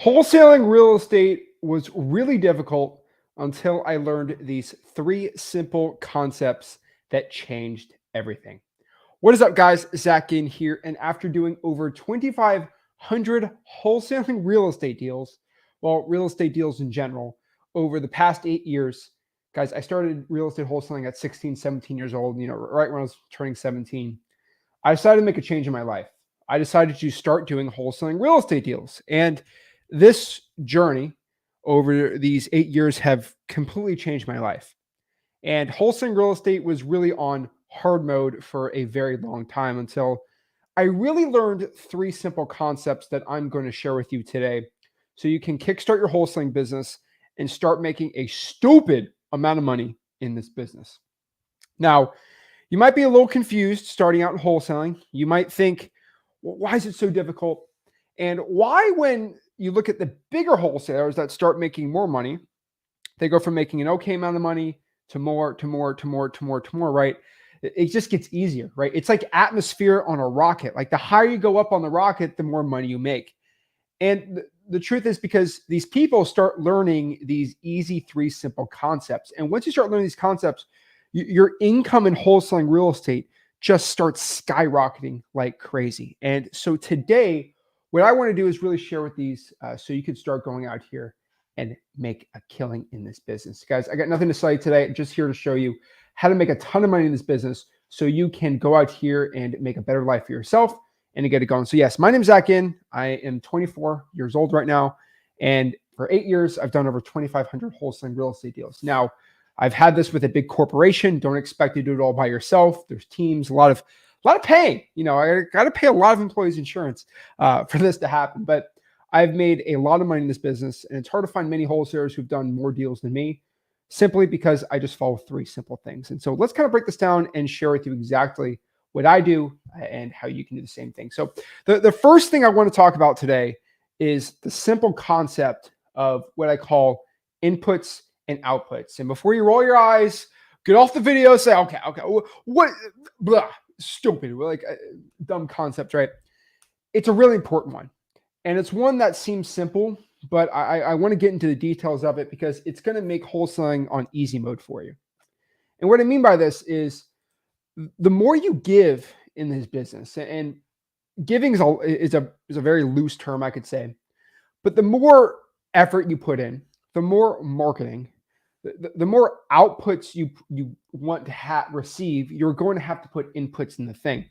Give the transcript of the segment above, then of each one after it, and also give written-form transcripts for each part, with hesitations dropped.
Wholesaling real estate was really difficult until I learned these three simple concepts that changed everything. What is up, guys? Zach Ginn here. And after doing over 2,500 wholesaling real estate deals, well, real estate deals in general, over the past 8 years, guys, I started real estate wholesaling at 16, 17 years old, right when I was turning 17. I decided to make a change in my life. I decided to start doing wholesaling real estate deals. And this journey over these 8 years have completely changed my life. And wholesaling real estate was really on hard mode for a very long time until I really learned three simple concepts that I'm going to share with you today so you can kickstart your wholesaling business and start making a stupid amount of money in this business. Now, you might be a little confused starting out in wholesaling. You might think, well, why is it so difficult? And why, when you look at the bigger wholesalers that start making more money, they go from making an okay amount of money to more, to more, to more, to more, to more, right? It just gets easier, right? It's like atmosphere on a rocket. Like the higher you go up on the rocket, the more money you make. And the truth is because these people start learning these easy three simple concepts. And once you start learning these concepts, your income in wholesaling real estate just starts skyrocketing like crazy. And so today, what I want to do is really share with these so you can start going out here and make a killing in this business. Guys, I got nothing to say today. I'm just here to show you how to make a ton of money in this business so you can go out here and make a better life for yourself and to get it going. So yes, my name is Zach Ginn. I am 24 years old right now. And for 8 years, I've done over 2,500 wholesaling real estate deals. Now, I've had this with a big corporation. Don't expect to do it all by yourself. There's teams, a lot of paying. I got to pay a lot of employees insurance for this to happen. But I've made a lot of money in this business, and it's hard to find many wholesalers who've done more deals than me, simply because I just follow three simple things. And so let's kind of break this down and share with you exactly what I do and how you can do the same thing. So the first thing I want to talk about today is the simple concept of what I call inputs and outputs. And before you roll your eyes, get off the video, say, okay, what, blah, stupid, like dumb concept, right? It's a really important one. And it's one that seems simple, but I want to get into the details of it because it's going to make wholesaling on easy mode for you. And what I mean by this is the more you give in this business, and giving is a very loose term, I could say, but the more effort you put in, the more marketing, the more outputs you want to receive, you're going to have to put inputs in the thing.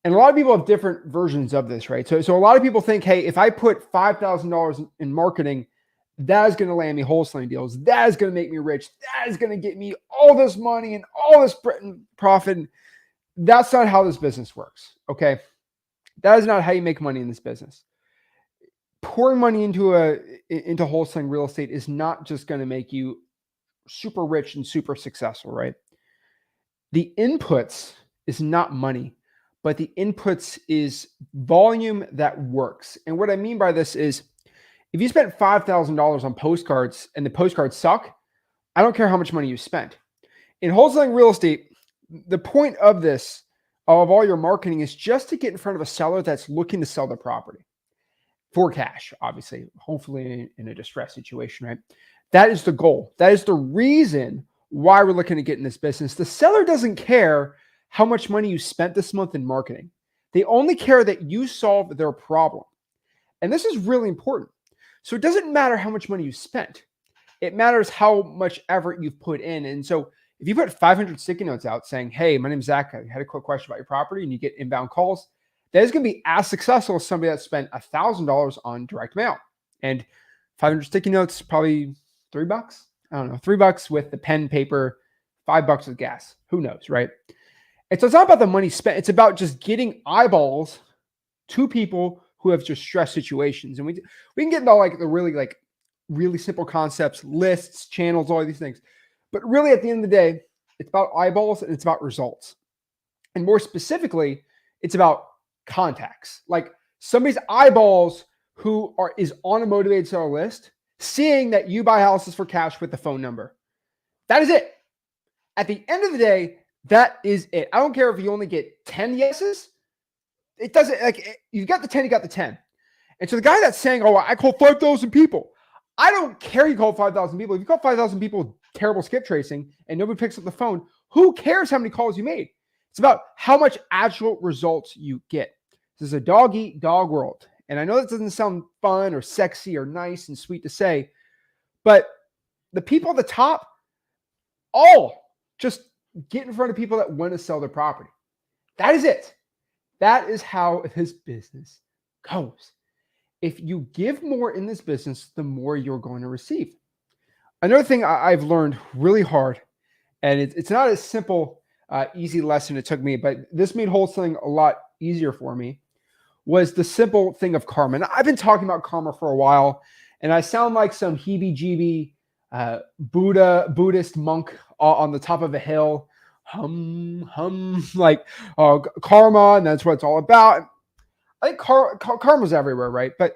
And a lot of people have different versions of this, right? So a lot of people think, hey, if I put $5,000 in marketing, that is going to land me wholesaling deals. That is going to make me rich. That is going to get me all this money and all this profit. That's not how this business works, okay? That is not how you make money in this business. Pouring money into wholesaling real estate is not just going to make you super rich and super successful, right? The inputs is not money, but the inputs is volume that works. And what I mean by this is if you spent $5,000 on postcards and the postcards suck, I don't care how much money you spent. In wholesaling real estate, the point of this, of all your marketing, is just to get in front of a seller that's looking to sell their property for cash, obviously, hopefully in a distressed situation, right? That is the goal. That is the reason why we're looking to get in this business. The seller doesn't care how much money you spent this month in marketing. They only care that you solve their problem. And this is really important. So it doesn't matter how much money you spent. It matters how much effort you've put in. And so if you put 500 sticky notes out saying, hey, my name's Zach, I had a quick question about your property, and you get inbound calls, that is going to be as successful as somebody that spent $1,000 on direct mail. And 500 sticky notes, probably $3. I don't know, $3 with the pen, paper, $5 with gas. Who knows, right? And so it's not about the money spent. It's about just getting eyeballs to people who have just stress situations. And we can get into like the really simple concepts, lists, channels, all these things. But really at the end of the day, it's about eyeballs and it's about results. And more specifically, it's about contacts. Like somebody's eyeballs who is on a motivated seller list, seeing that you buy houses for cash with the phone number. That is it. At the end of the day, that is it. I don't care if you only get 10 yeses. It doesn't, like, you got the 10, you got the 10. And so the guy that's saying, oh, I call 5,000 people. I don't care you call 5,000 people. If you call 5,000 people with terrible skip tracing and nobody picks up the phone, who cares how many calls you made? It's about how much actual results you get. This is a dog-eat-dog world. And I know that doesn't sound fun or sexy or nice and sweet to say, but the people at the top all just get in front of people that want to sell their property. That is it. That is how this business goes. If you give more in this business, the more you're going to receive. Another thing I've learned really hard, and it's not a simple, easy lesson it took me, but this made wholesaling a lot easier for me, was the simple thing of karma. And I've been talking about karma for a while, and I sound like some heebie-jeebie Buddhist monk on the top of a hill, like karma, and that's what it's all about. I think karma's everywhere, right? But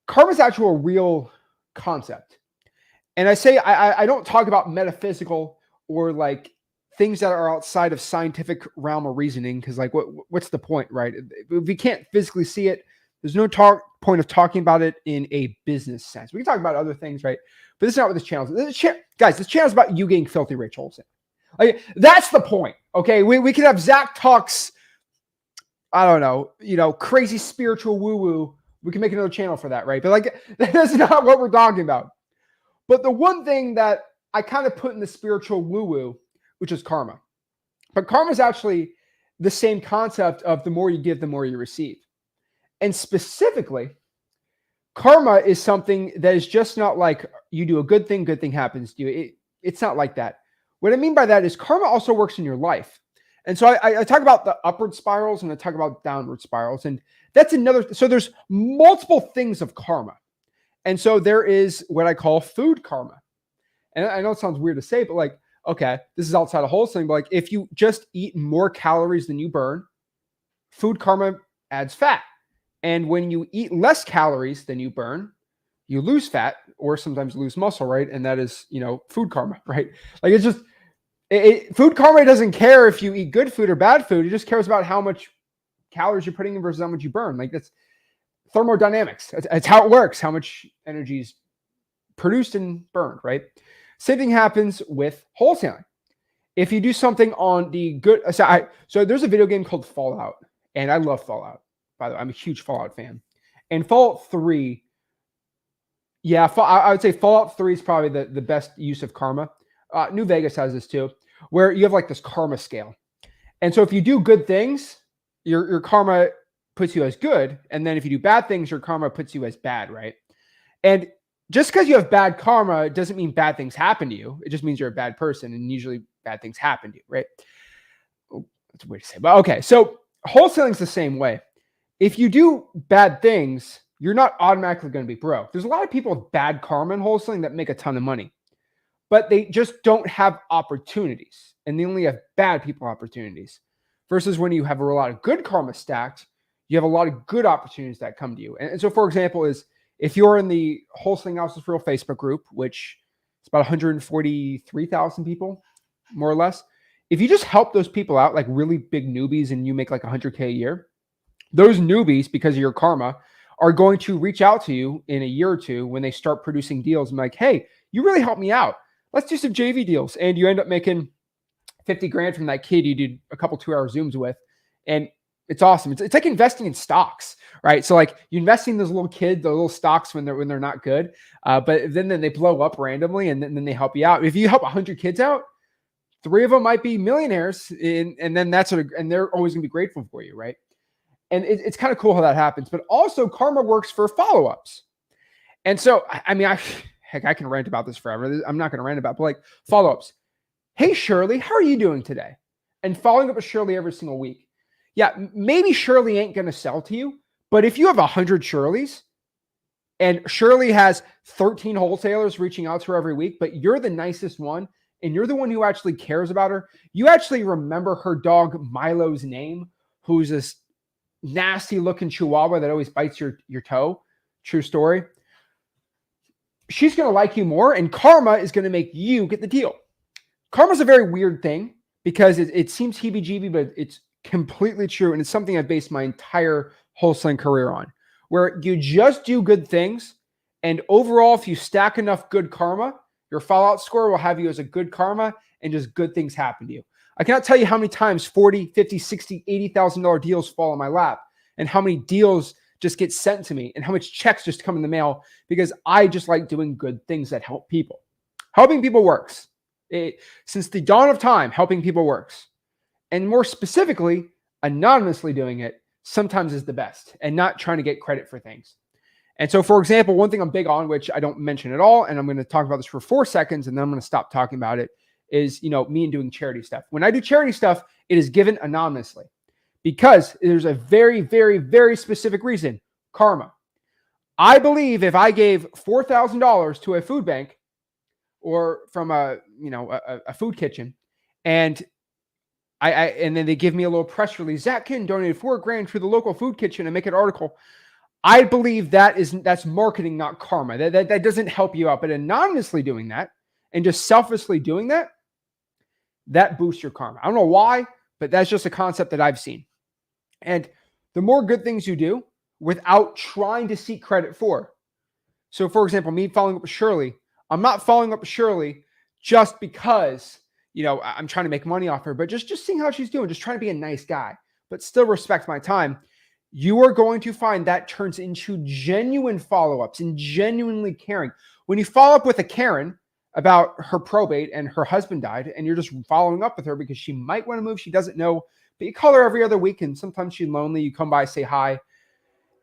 karma's actually a real concept. And I say I don't talk about metaphysical or like things that are outside of scientific realm of reasoning, because like what's the point, right? If we can't physically see it, there's no point of talking about it in a business sense. We can talk about other things, right? But this is not what this channel is. Guys, this channel is about you getting filthy rich wholesale. Like, that's the point, okay? We can have Zach talks, I don't know, crazy spiritual woo-woo. We can make another channel for that, right? But like, that's not what we're talking about. But the one thing that I kind of put in the spiritual woo-woo, which is karma. But karma is actually the same concept of the more you give, the more you receive. And specifically, karma is something that is just not like you do a good thing happens to you. It's not like that. What I mean by that is karma also works in your life. And so I talk about the upward spirals and I talk about downward spirals. And that's another. So there's multiple things of karma. And so there is what I call food karma. And I know it sounds weird to say, but like, okay, this is outside of wholesaling, but like if you just eat more calories than you burn, food karma adds fat. And when you eat less calories than you burn, you lose fat or sometimes lose muscle, right? And that is, food karma, right? Like it's just, food karma doesn't care if you eat good food or bad food. It just cares about how much calories you're putting in versus how much you burn. Like that's thermodynamics. It's how it works, how much energy is produced and burned, right? Same thing happens with wholesaling. If you do something on the good, so there's a video game called Fallout, and I love Fallout. By the way, I'm a huge Fallout fan. And Fallout 3, yeah, I would say Fallout 3 is probably the best use of karma. New Vegas has this too, where you have like this karma scale. And so if you do good things, your karma puts you as good. And then if you do bad things, your karma puts you as bad, right? And just because you have bad karma doesn't mean bad things happen to you. It just means you're a bad person, and usually bad things happen to you, right? Oh, that's weird to say, but okay. So wholesaling is the same way. If you do bad things, you're not automatically going to be broke. There's a lot of people with bad karma in wholesaling that make a ton of money, but they just don't have opportunities, and they only have bad people opportunities. Versus when you have a lot of good karma stacked, you have a lot of good opportunities that come to you. And so, for example, if you're in the Wholesaling Houses for Real Facebook group, which is about 143,000 people, more or less, if you just help those people out, like really big newbies, and you make like 100K a year, those newbies, because of your karma, are going to reach out to you in a year or two when they start producing deals and be like, hey, you really helped me out. Let's do some JV deals. And you end up making 50 grand from that kid you did a couple 2-hour Zooms with. And it's awesome. It's like investing in stocks, right? So like you invest in those little kids, the little stocks when they're not good, but then they blow up randomly, and then they help you out. If you help 100 kids out, 3 of them might be millionaires, and then and they're always gonna be grateful for you, right? And it's kind of cool how that happens. But also karma works for follow-ups. And so I mean, I can rant about this forever. I'm not gonna rant about it, but like follow-ups. Hey Shirley, how are you doing today? And following up with Shirley every single week. Yeah, maybe Shirley ain't going to sell to you, but if you have 100 Shirleys and Shirley has 13 wholesalers reaching out to her every week, but you're the nicest one and you're the one who actually cares about her, you actually remember her dog Milo's name, who's this nasty looking chihuahua that always bites your toe. True story. She's going to like you more, and karma is going to make you get the deal. Karma is a very weird thing because it seems heebie-jeebie, but it's completely true. And it's something I based my entire wholesaling career on, where you just do good things. And overall, if you stack enough good karma, your Fallout score will have you as a good karma and just good things happen to you. I cannot tell you how many times 40, 50, 60, $80,000 deals fall in my lap and how many deals just get sent to me and how much checks just come in the mail because I just like doing good things that help people. Helping people works. Since the dawn of time, helping people works. And more specifically, anonymously doing it sometimes is the best and not trying to get credit for things. And so, for example, one thing I'm big on, which I don't mention at all, and I'm going to talk about this for 4 seconds, and then I'm going to stop talking about it, is, me and doing charity stuff. When I do charity stuff, it is given anonymously because there's a very, very, very specific reason: karma. I believe if I gave $4,000 to a food bank or from a food kitchen, and and then they give me a little press release, Zach Ginn donated $4,000 to the local food kitchen, and make an article. I believe that's marketing, not karma. That doesn't help you out. But anonymously doing that and just selfishly doing that boosts your karma. I don't know why, but that's just a concept that I've seen. And the more good things you do without trying to seek credit for. So, for example, me following up with Shirley, I'm not following up with Shirley just because, I'm trying to make money off her, but just seeing how she's doing, just trying to be a nice guy, but still respect my time. You are going to find that turns into genuine follow-ups and genuinely caring. When you follow up with a Karen about her probate and her husband died, and you're just following up with her because she might want to move, she doesn't know, but you call her every other week, and sometimes she's lonely, you come by, say hi,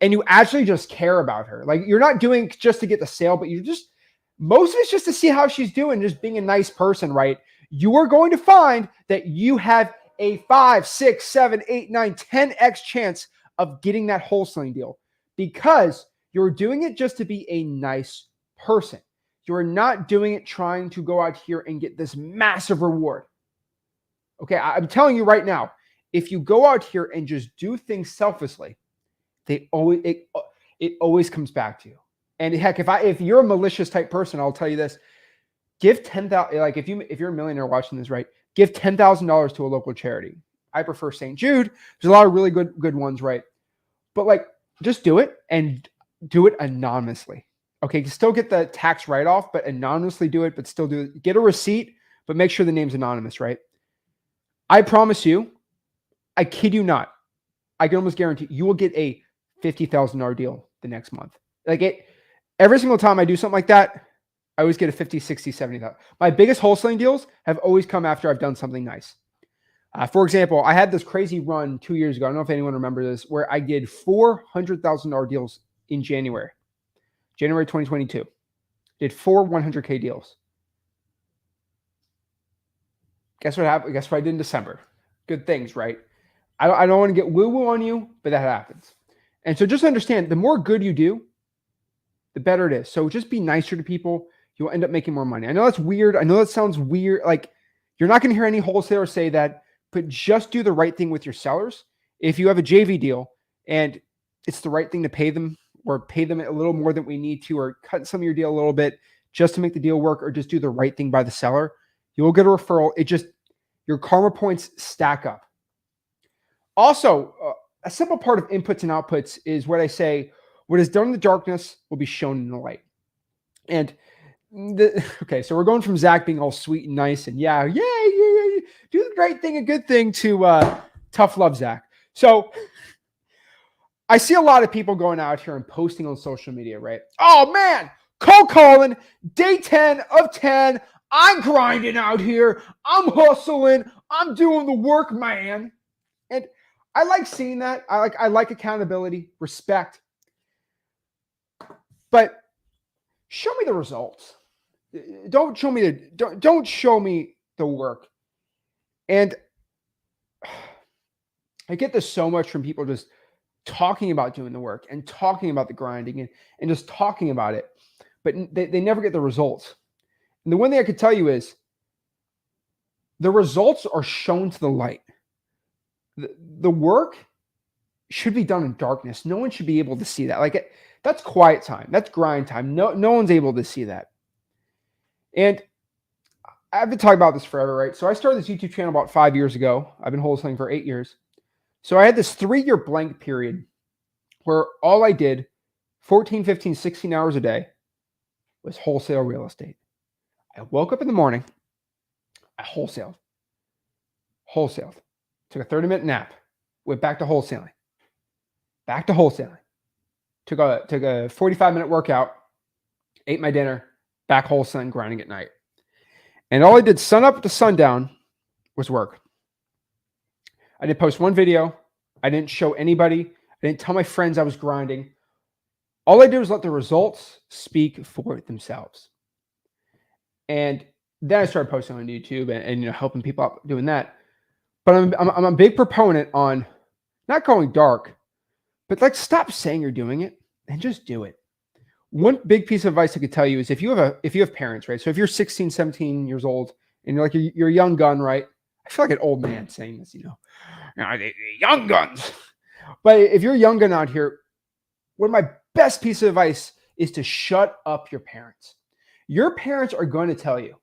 and you actually just care about her. Like, you're not doing just to get the sale, but most of it's just to see how she's doing, just being a nice person, right? You are going to find that you have a 5, 6, 7, 8, 9, 10x chance of getting that wholesaling deal because you're doing it just to be a nice person. You're not doing it trying to go out here and get this massive reward. Okay, I'm telling you right now, if you go out here and just do things selflessly, it always comes back to you. And heck, if you're a malicious type person, I'll tell you this: give $10,000. Like if you're a millionaire watching this, right? Give $10,000 to a local charity. I prefer St. Jude. There's a lot of really good ones, right? But just do it and do it anonymously. Okay, you still get the tax write-off, but anonymously do it, but still do it. Get a receipt, but make sure the name's anonymous, right? I promise you, I kid you not, I can almost guarantee you will get a $50,000 deal the next month. Every single time I do something like that, I always get a 50, 60, 70,000. My biggest wholesaling deals have always come after I've done something nice. For example, I had this crazy run 2 years ago. I don't know if anyone remembers this, where I did $400,000 deals in January 2022. Did 4 100K deals. Guess what happened? Guess what I did in December? Good things, right? I don't want to get woo-woo on you, but that happens. And so just understand, the more good you do, the better it is. So just be nicer to people. You'll end up making more money. I know that's weird. I know that sounds weird. Like, you're not going to hear any wholesalers say that, but just do the right thing with your sellers. If you have a JV deal and it's the right thing to pay them, or pay them a little more than we need to, or cut some of your deal a little bit just to make the deal work, or just do the right thing by the seller, you will get a referral. Your karma points stack up. Also, a simple part of inputs and outputs is what I say: what is done in the darkness will be shown in the light. And okay, so we're going from Zach being all sweet and nice and yeah, do the right thing, a good thing, to tough love Zach. So I see a lot of people going out here and posting on social media, right? Oh man, cold calling, day 10 of 10. I'm grinding out here. I'm hustling. I'm doing the work, man. And I like seeing that. I like accountability, respect. But show me the results. Don't show me the work. And I get this so much from people just talking about doing the work and talking about the grinding and just talking about it, but they never get the results. And the one thing I could tell you is the results are shown to the light. The work should be done in darkness. No one should be able to see that. That's quiet time. That's grind time. No one's able to see that. And I've been talking about this forever, right? So I started this YouTube channel about 5 years ago. I've been wholesaling for 8 years. So I had this 3-year blank period where all I did 14, 15, 16 hours a day was wholesale real estate. I woke up in the morning, I wholesaled, took a 30-minute nap, went back to wholesaling, took a 45-minute workout, ate my dinner, back wholesaling, grinding at night. And all I did sun up to sundown was work. I didn't post one video. I didn't show anybody. I didn't tell my friends I was grinding. All I did was let the results speak for themselves. And then I started posting on YouTube and helping people out doing that. But I'm a big proponent on not going dark, but like stop saying you're doing it and just do it. One big piece of advice I could tell you is if you have parents, right? So if you're 16, 17 years old and you're a young gun, right? I feel like an old man saying this, the young guns. But if you're a young gun out here, one of my best piece of advice is to shut up your parents. Your parents are going to tell you,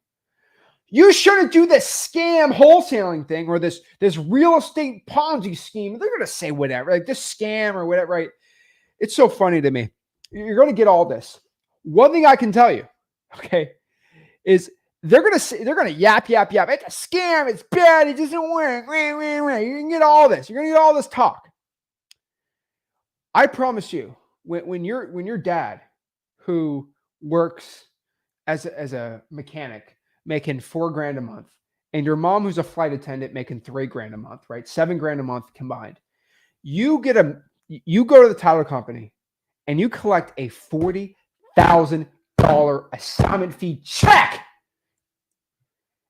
you shouldn't do this scam wholesaling thing or this real estate Ponzi scheme. They're going to say whatever, like this scam or whatever, right? It's so funny to me. You're going to get all this. One thing I can tell you, okay, is they're going to yap. It's a scam. It's bad. It doesn't work. You're going to get all this. You're going to get all this talk. I promise you, when your dad, who works as a mechanic, making $4,000 a month, and your mom, who's a flight attendant, making $3,000 a month, right? $7,000 a month combined. You go to the title company and you collect a $40,000 assignment fee check.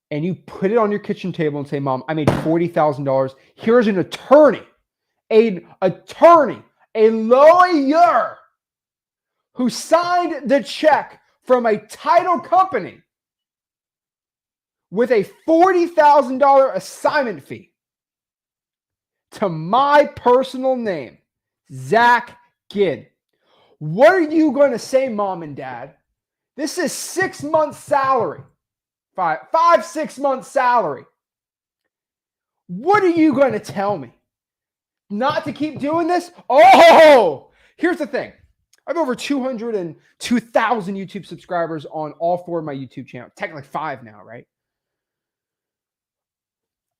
And you put it on your kitchen table and say, Mom, I made $40,000. Here's an attorney, a lawyer who signed the check from a title company with a $40,000 assignment fee to my personal name, Zach Ginn. What are you going to say, Mom and Dad? This is 6 months salary. 6 months salary. What are you going to tell me? Not to keep doing this? Oh, here's the thing. I have over 202,000 YouTube subscribers on all 4 of my YouTube channels. Technically 5 now, right?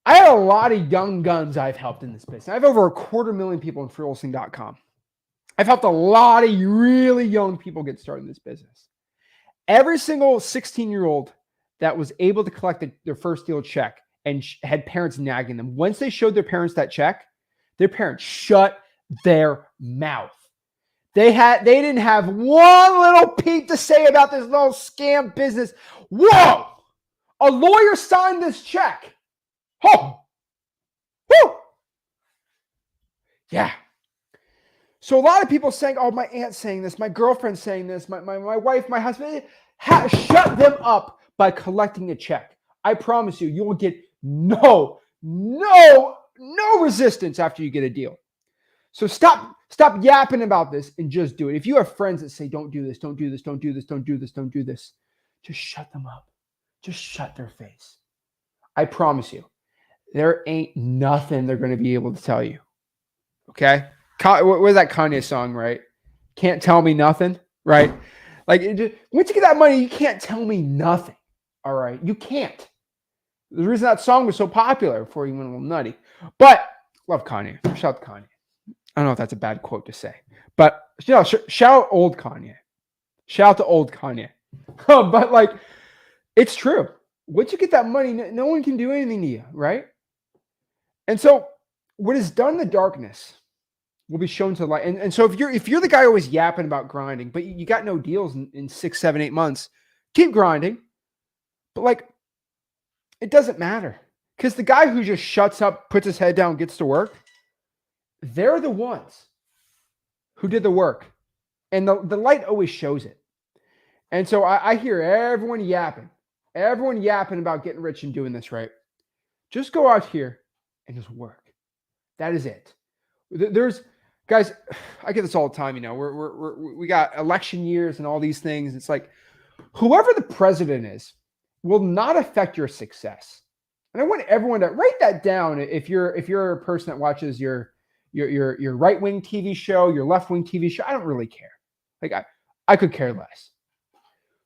I have a lot of young guns I've helped in this business. I have over 250,000 people on Wholesaling.com. I've helped a lot of really young people get started in this business. Every single 16-year-old that was able to collect their first deal check and had parents nagging them, once they showed their parents that check, their parents shut their mouth. They didn't have one little peep to say about this little scam business. Whoa! A lawyer signed this check. Oh! Woo! Yeah. So a lot of people saying, oh, my aunt's saying this, my girlfriend's saying this, my wife, my husband, shut them up by collecting a check. I promise you, you will get no resistance after you get a deal. So stop yapping about this and just do it. If you have friends that say, don't do this, just shut them up. Just shut their face. I promise you, there ain't nothing they're going to be able to tell you. Okay? What was that Kanye song, right? Can't tell me nothing, right? Like, once you get that money, you can't tell me nothing. All right? You can't. The reason that song was so popular before he went a little nutty. But love Kanye. Shout out to Kanye. I don't know if that's a bad quote to say, but shout out old Kanye. Shout out to old Kanye. But like, it's true. Once you get that money, no one can do anything to you, right? And so what is done in the darkness will be shown to the light. And so if you're the guy always yapping about grinding, but you got no deals in 6, 7, 8 months, keep grinding. But like, it doesn't matter. Because the guy who just shuts up, puts his head down, gets to work, they're the ones who did the work. And the light always shows it. And so I hear everyone yapping about getting rich and doing this, right? Just go out here and just work. That is it. There's, guys, I get this all the time, we got election years and all these things. It's like, whoever the president is will not affect your success. And I want everyone to write that down. If you're a person that watches your right-wing TV show, your left-wing TV show, I don't really care. Like I could care less.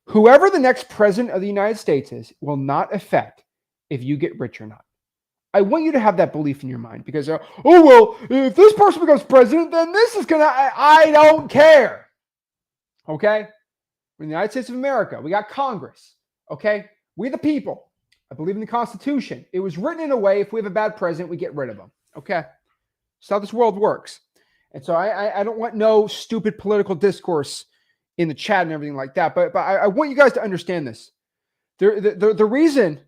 Whoever the next president of the United States is will not affect if you get rich or not. I want you to have that belief in your mind because, oh, well, if this person becomes president, then this is going to, I don't care. Okay? We're in the United States of America. We got Congress. Okay? We the people. I believe in the Constitution. It was written in a way, if we have a bad president, we get rid of him. Okay? That's how this world works. And so I don't want no stupid political discourse in the chat and everything like that. But I want you guys to understand this. The reason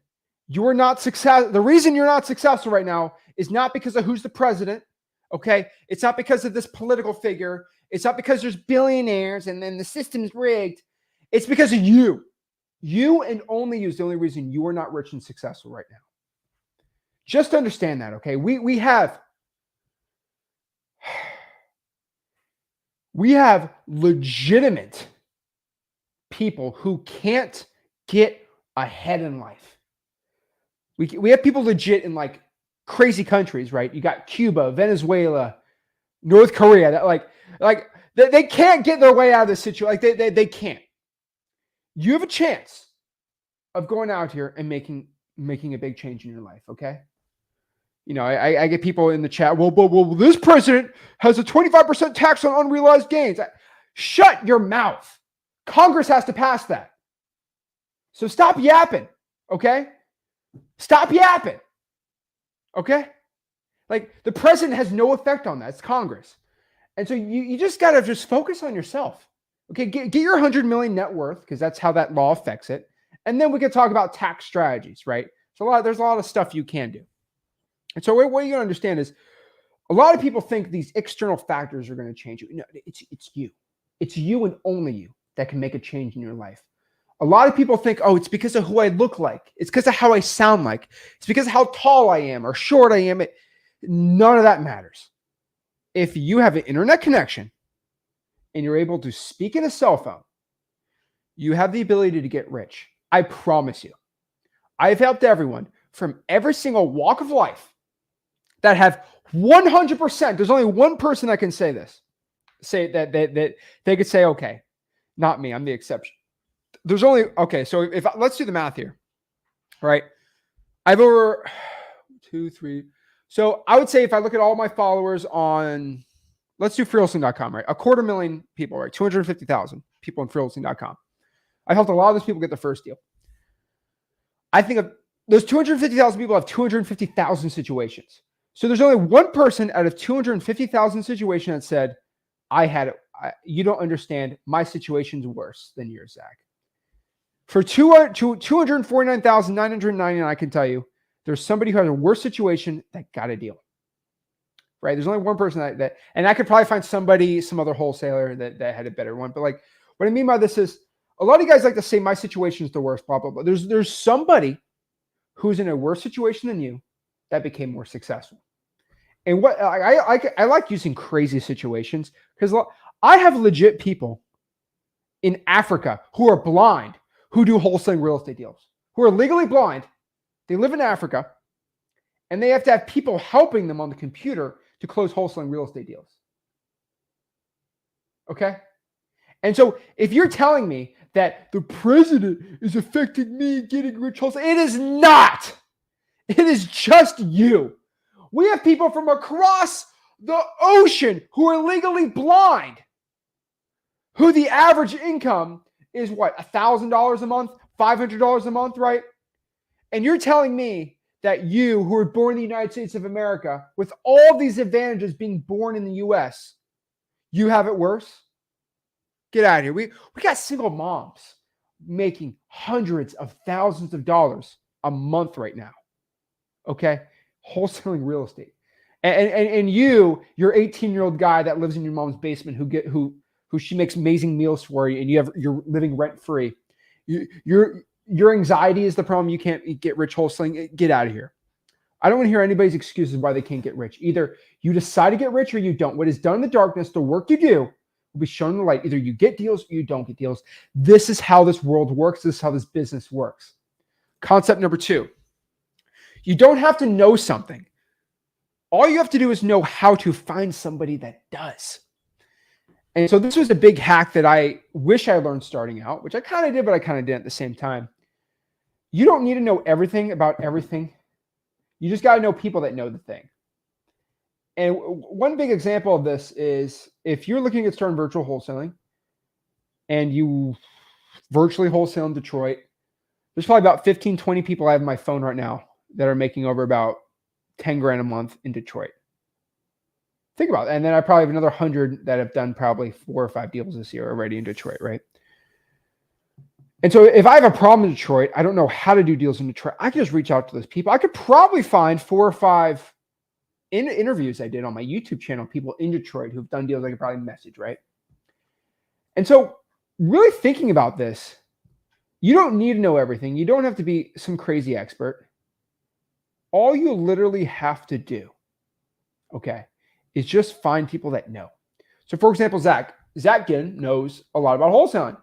you're not successful right now is not because of who's the president. Okay? It's not because of this political figure. It's not because there's billionaires and then the system's rigged. It's because of you. You and only you is the only reason you are not rich and successful right now. Just understand that, okay? We have legitimate people who can't get ahead in life. We have people legit in like crazy countries, right? You got Cuba, Venezuela, North Korea that like they can't get their way out of this situation. Like they can't. You have a chance of going out here and making a big change in your life, okay? You know, I get people in the chat, well, this president has a 25% tax on unrealized gains. Shut your mouth. Congress has to pass that. So stop yapping, okay? Stop yapping, okay? Like, the president has no effect on that. It's Congress. And so you just got to just focus on yourself. Okay, get your 100 million net worth, because that's how that law affects it. And then we can talk about tax strategies, right? So there's a lot of stuff you can do. And so what you got to understand is a lot of people think these external factors are going to change you. No, it's you. It's you and only you that can make a change in your life. A lot of people think, oh, it's because of who I look like. It's because of how I sound like. It's because of how tall I am or short I am. None of that matters. If you have an internet connection and you're able to speak in a cell phone, you have the ability to get rich. I promise you. I've helped everyone from every single walk of life that have 100%. There's only one person that can say this. Say that they could say, okay, not me. I'm the exception. There's only, okay, so let's do the math here. All right. I have over 2, 3. So I would say if I look at all my followers on, let's do freehousing.com, right? 250,000 people, right? 250,000 people on freehousing.com. I helped a lot of those people get the first deal. I think of those 250,000 people have 250,000 situations. So there's only one person out of 250,000 situations that said, you don't understand. My situation's worse than yours, Zach. For 249,999, I can tell you, there's somebody who has a worse situation that got a deal. Right? There's only one person that and I could probably find somebody, some other wholesaler that had a better one. But like, what I mean by this is, a lot of you guys like to say my situation is the worst, blah, blah, blah. There's somebody who's in a worse situation than you that became more successful. And what I like using crazy situations because I have legit people in Africa who are blind who do wholesaling real estate deals, who are legally blind. They live in Africa and they have to have people helping them on the computer to close wholesaling real estate deals. Okay? And so if you're telling me that the president is affecting me getting rich wholesale, it is not. It is just you. We have people from across the ocean who are legally blind, who the average income is what, $1,000 a month, $500 a month, right? And you're telling me that you, who were born in the United States of America, with all these advantages being born in the U.S., you have it worse? Get out of here. We got single moms making hundreds of thousands of dollars a month right now. Okay? Wholesaling real estate. And your 18-year-old guy that lives in your mom's basement who she makes amazing meals for you and you're living rent-free. Your anxiety is the problem. You can't get rich wholesaling. Get out of here. I don't want to hear anybody's excuses why they can't get rich. Either you decide to get rich or you don't. What is done in the darkness, the work you do, will be shown in the light. Either you get deals or you don't get deals. This is how this world works. This is how this business works. Concept number 2. You don't have to know something. All you have to do is know how to find somebody that does. And so this was a big hack that I wish I learned starting out, which I kind of did, but I kind of didn't at the same time. You don't need to know everything about everything. You just got to know people that know the thing. And one big example of this is if you're looking at starting virtual wholesaling and you virtually wholesale in Detroit, there's probably about 15, 20 people I have on my phone right now that are making over about 10 grand a month in Detroit. Think about it. And then I probably have another 100 that have done probably 4 or 5 deals this year already in Detroit, right? And so if I have a problem in Detroit, I don't know how to do deals in Detroit, I can just reach out to those people. I could probably find 4 or 5 interviews I did on my YouTube channel, people in Detroit who've done deals I could probably message, right? And so really thinking about this, you don't need to know everything. You don't have to be some crazy expert. All you literally have to do, okay, is just find people that know. So for example, Zach Ginn knows a lot about wholesaling.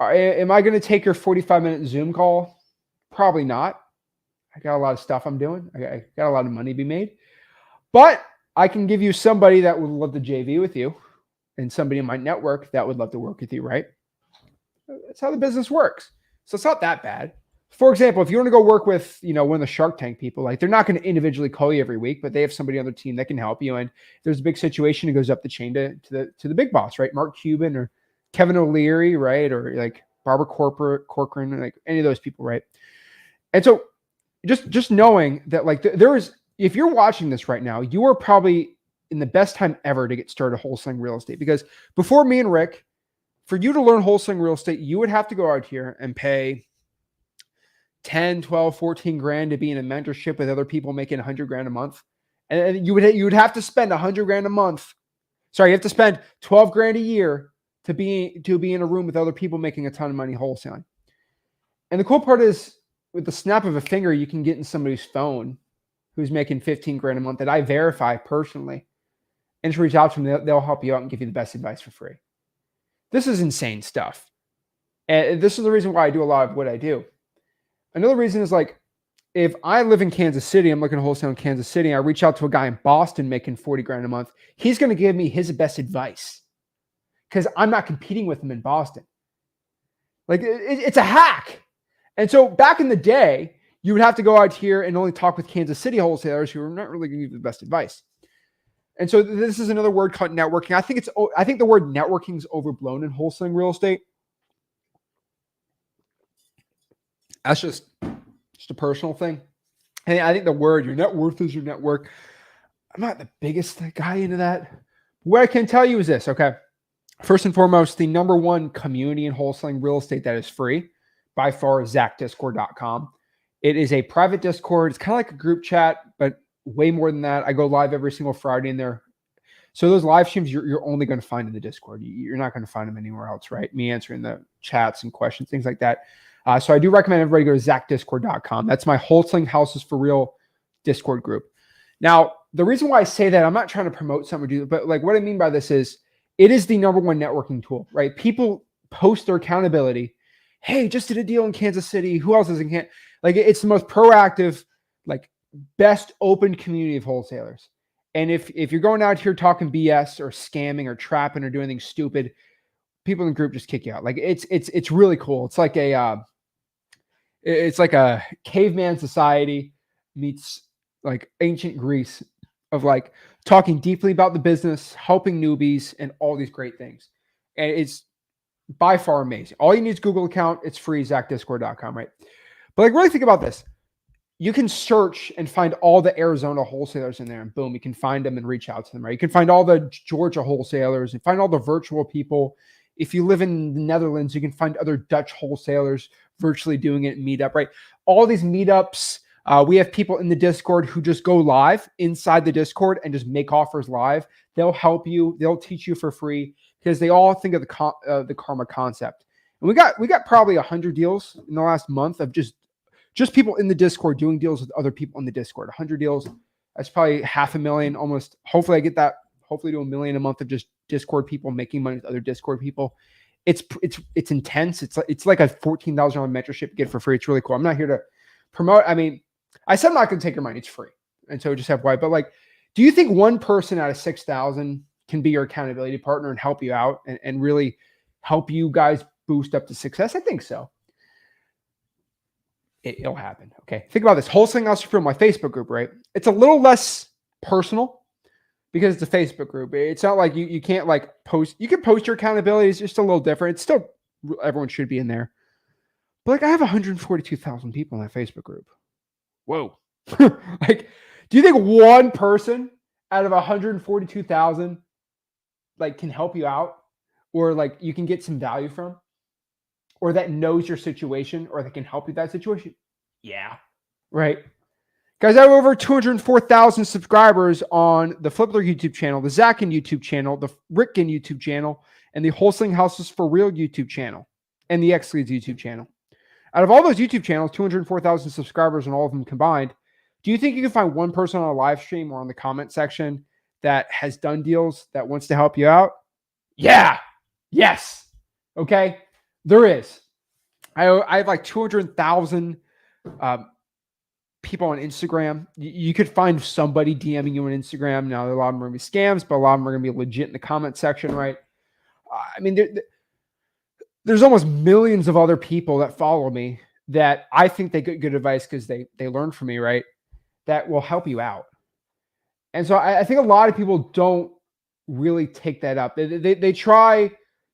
Am I going to take your 45-minute Zoom call? Probably not. I got a lot of stuff I'm doing. I got a lot of money to be made. But I can give you somebody that would love to JV with you and somebody in my network that would love to work with you, right? That's how the business works. So it's not that bad. For example, if you want to go work with, one of the Shark Tank people, like they're not going to individually call you every week, but they have somebody on their team that can help you. And if there's a big situation, it goes up the chain to the big boss, right? Mark Cuban or Kevin O'Leary, right? Or like Barbara Corcoran, like any of those people, right? And so just knowing that like if you're watching this right now, you are probably in the best time ever to get started wholesaling real estate, because before me and Rick, for you to learn wholesaling real estate, you would have to go out here and pay 10, 12, 14 grand to be in a mentorship with other people making 100 grand a month. And you would have to spend 100 grand a month. Sorry, you have to spend 12 grand a year to be in a room with other people making a ton of money wholesaling. And the cool part is, with the snap of a finger, you can get in somebody's phone who's making 15 grand a month that I verify personally, and just reach out to them. They'll help you out and give you the best advice for free. This is insane stuff. And this is the reason why I do a lot of what I do. Another reason is, like, if I live in Kansas City, I'm looking to wholesale in Kansas City, I reach out to a guy in Boston making 40 grand a month, he's going to give me his best advice because I'm not competing with him in Boston. Like, it's a hack. And so back in the day, you would have to go out here and only talk with Kansas City wholesalers who are not really going to give you the best advice. And so this is another word called networking. I think the word networking is overblown in wholesaling real estate. That's just a personal thing. And I think the word, your net worth is your network, I'm not the biggest guy into that. What I can tell you is this, okay? First and foremost, the number one community in wholesaling real estate that is free by far is ZachDiscord.com. It is a private Discord. It's kind of like a group chat, but way more than that. I go live every single Friday in there. So those live streams, you're only going to find in the Discord. You're not going to find them anywhere else, right? Me answering the chats and questions, things like that. So I do recommend everybody go to ZachDiscord.com. That's my Wholesaling Houses for Real Discord group. Now, the reason why I say that, I'm not trying to promote something or do, but like what I mean by this is, it is the number one networking tool, right? People post their accountability. Hey, just did a deal in Kansas City. Who else is in Kansas? Like, it's the most proactive, like, best open community of wholesalers. And if you're going out here talking BS or scamming or trapping or doing things stupid, people in the group just kick you out. Like, it's really cool. It's like a caveman society meets like ancient Greece of like talking deeply about the business, helping newbies, and all these great things. And it's by far amazing. All you need is Google account. It's free, ZachDiscord.com, right? But like, really think about this. You can search and find all the Arizona wholesalers in there, and boom, you can find them and reach out to them, right? You can find all the Georgia wholesalers and find all the virtual people. If you live in the Netherlands, you can find other Dutch wholesalers virtually doing it in meetup, right? All these meetups. We have people in the Discord who just go live inside the Discord and just make offers live. They'll help you. They'll teach you for free because they all think of the karma concept. And we got probably 100 deals in the last month of just people in the Discord doing deals with other people in the Discord. 100 deals. That's probably $500,000 almost. Hopefully I get that. Hopefully do $1 million a month of just Discord people making money with other Discord people. It's intense. It's like a $14,000 mentorship you get for free. It's really cool. I'm not here to promote. I mean, I said I'm not going to take your money. It's free. And so just FYI. But like, do you think one person out of 6,000 can be your accountability partner and help you out and really help you guys boost up to success? I think so. It'll happen. Okay. Think about this. Wholesaling House from my Facebook group, right? It's a little less personal because it's a Facebook group. It's not like you can't like post. You can post your accountability. It's just a little different. It's still, everyone should be in there. But like I have 142,000 people in that Facebook group. Whoa. Like, do you think one person out of 142,000 like can help you out, or like you can get some value from, or that knows your situation, or that can help you with that situation? Yeah. Right. Guys, I have over 204,000 subscribers on the Flipper YouTube channel, the Zach Ginn YouTube channel, the Rick Ginn YouTube channel, and the Wholesaling Houses for Real YouTube channel, and the X Leads YouTube channel. Out of all those YouTube channels, 204,000 subscribers and all of them combined, do you think you can find one person on a live stream or on the comment section that has done deals that wants to help you out? Yeah. Yes. Okay. There is. I have like 200,000 people on Instagram. You could find somebody DMing you on Instagram. Now, a lot of them are going to be scams, but a lot of them are going to be legit in the comment section, right? I mean, there's almost millions of other people that follow me that I think they get good advice because they learn from me, right? That will help you out. And so I think a lot of people don't really take that up. They try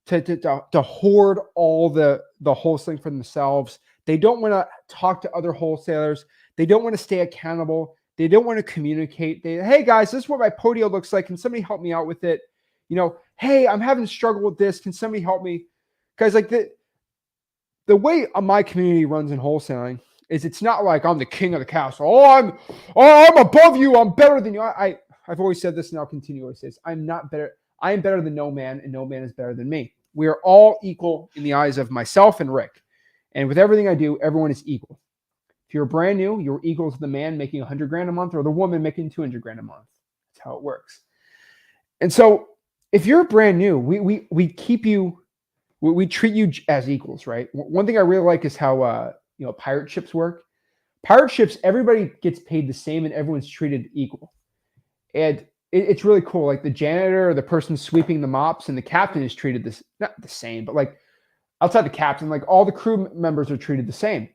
to hoard all the wholesaling for themselves. They don't want to talk to other wholesalers. They don't want to stay accountable. They don't want to communicate. Hey guys, this is what my podio looks like. Can somebody help me out with it? Hey, I'm having a struggle with this. Can somebody help me? Guys, like the way my community runs in wholesaling is it's not like I'm the king of the castle. I'm above you. I'm better than you. I've always said this and I'll continue to say this. I'm not better. I am better than no man, and no man is better than me. We are all equal in the eyes of myself and Rick. And with everything I do, everyone is equal. If you're brand new, you're equal to the man making 100 grand a month or the woman making 200 grand a month. That's how it works. And so if you're brand new, we keep you, we treat you as equals, right? One thing I really like is how, pirate ships work. Pirate ships, everybody gets paid the same and everyone's treated equal. And it's really cool. Like the janitor or the person sweeping the mops and the captain is treated not the same, but like outside the captain, like all the crew members are treated the same.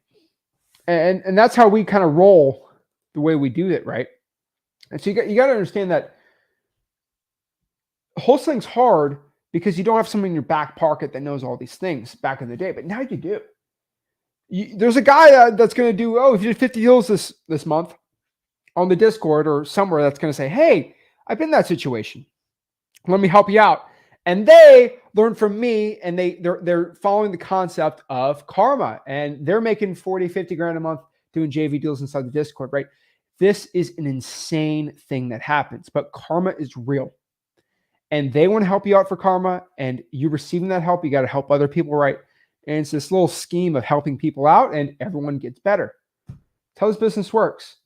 And that's how we kind of roll the way we do it, right? And so you got to understand that wholesaling's hard because you don't have someone in your back pocket that knows all these things back in the day, but now you do. There's a guy that's going to do, if you did 50 deals this month on the Discord or somewhere, that's going to say, hey, I've been in that situation. Let me help you out. And they learn from me, and they're following the concept of karma, and they're making 40, 50 grand a month doing JV deals inside the Discord, right? This is an insane thing that happens, but karma is real. And they want to help you out for karma, and you receiving that help, you got to help other people, right? And it's this little scheme of helping people out, and everyone gets better. That's how this business works.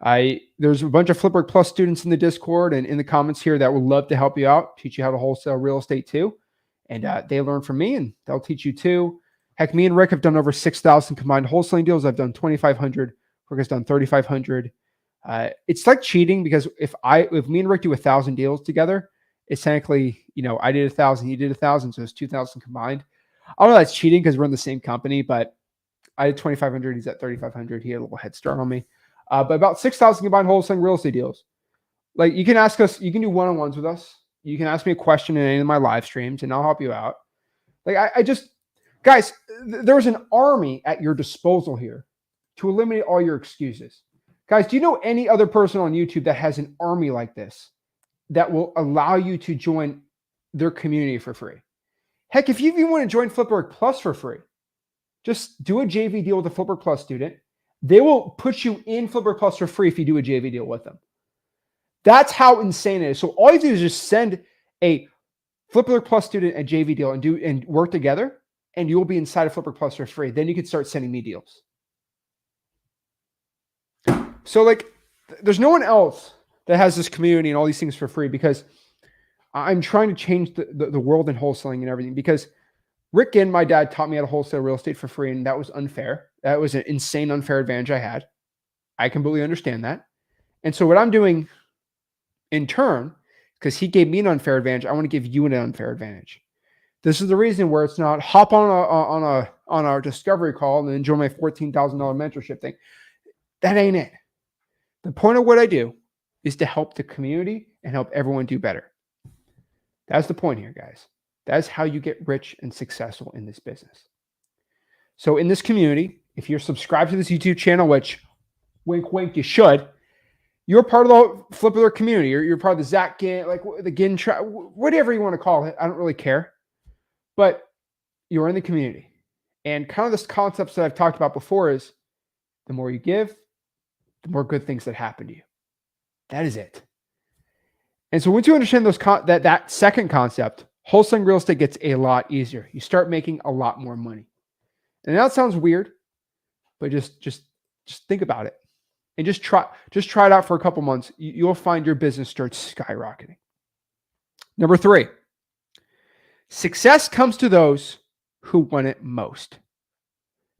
There's a bunch of Flipper Plus students in the Discord and in the comments here that would love to help you out, teach you how to wholesale real estate too. And they learn from me and they'll teach you too. Heck, me and Rick have done over 6,000 combined wholesaling deals. I've done 2,500. Rick has done 3,500. It's like cheating because if me and Rick do 1,000 deals together, it's technically, I did 1,000, he did 1,000. So it's 2,000 combined. I don't know if that's cheating because we're in the same company, but I did 2,500. He's at 3,500. He had a little head start on me. But about 6,000 combined wholesaling real estate deals. Like you can ask us, you can do one-on-ones with us. You can ask me a question in any of my live streams and I'll help you out. Like guys, there's an army at your disposal here to eliminate all your excuses. Guys, do you know any other person on YouTube that has an army like this that will allow you to join their community for free? Heck, if you even want to join Flipper Plus for free, just do a JV deal with a Flipper Plus student. They will put you in Flipper Plus for free if you do a JV deal with them. That's how insane it is. So all you do is just send a Flipper Plus student a JV deal and work together, and you will be inside of Flipper Plus for free. Then you can start sending me deals. So like, there's no one else that has this community and all these things for free because I'm trying to change the world in wholesaling and everything because Rick Ginn, my dad, taught me how to wholesale real estate for free, and that was unfair. That was an insane, unfair advantage I had. I completely understand that. And so what I'm doing in turn because he gave me an unfair advantage. I want to give you an unfair advantage. This is the reason where it's not hop on our discovery call and enjoy my $14,000 mentorship thing. That ain't it. The point of what I do is to help the community and help everyone do better. That's the point here, guys. That's how you get rich and successful in this business. So in this community, if you're subscribed to this YouTube channel, which wink, wink, you should, you're part of the Flip Alert community. You're part of the Zach Ginn, like the Ginn, whatever you want to call it. I don't really care. But you're in the community. And kind of this concepts that I've talked about before is the more you give, the more good things that happen to you. That is it. And so once you understand that second concept, wholesaling real estate gets a lot easier. You start making a lot more money. And that sounds weird, but just think about it. And just try it out for a couple months. You'll find your business starts skyrocketing. Number 3, success comes to those who want it most.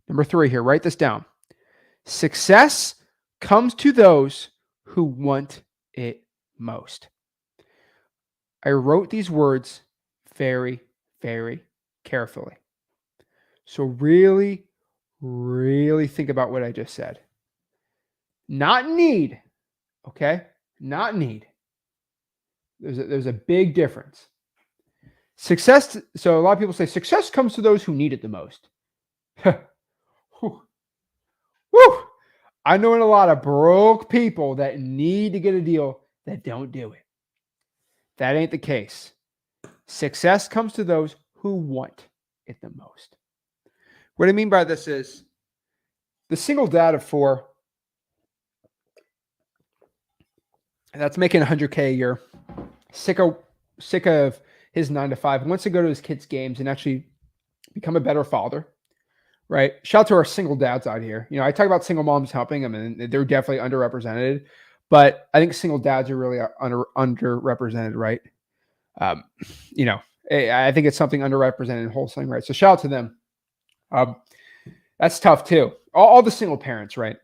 Number 3 here, write this down. Success comes to those who want it most. I wrote these words very, very carefully. So really, really think about what I just said. Not need, okay? Not need. There's a big difference. Success, so a lot of people say success comes to those who need it the most. Whew. Woo! I know a lot of broke people that need to get a deal that don't do it. That ain't the case. Success comes to those who want it the most. What I mean by this is the single dad of 4 that's making $100K a year, sick of his 9 to 5, wants to go to his kids' games and actually become a better father, right? Shout out to our single dads out here. You know, I talk about single moms helping them, and they're definitely underrepresented, but I think single dads are really underrepresented, right? You know, I think it's something underrepresented in wholesaling, right? So shout out to them. That's tough too. All the single parents, right?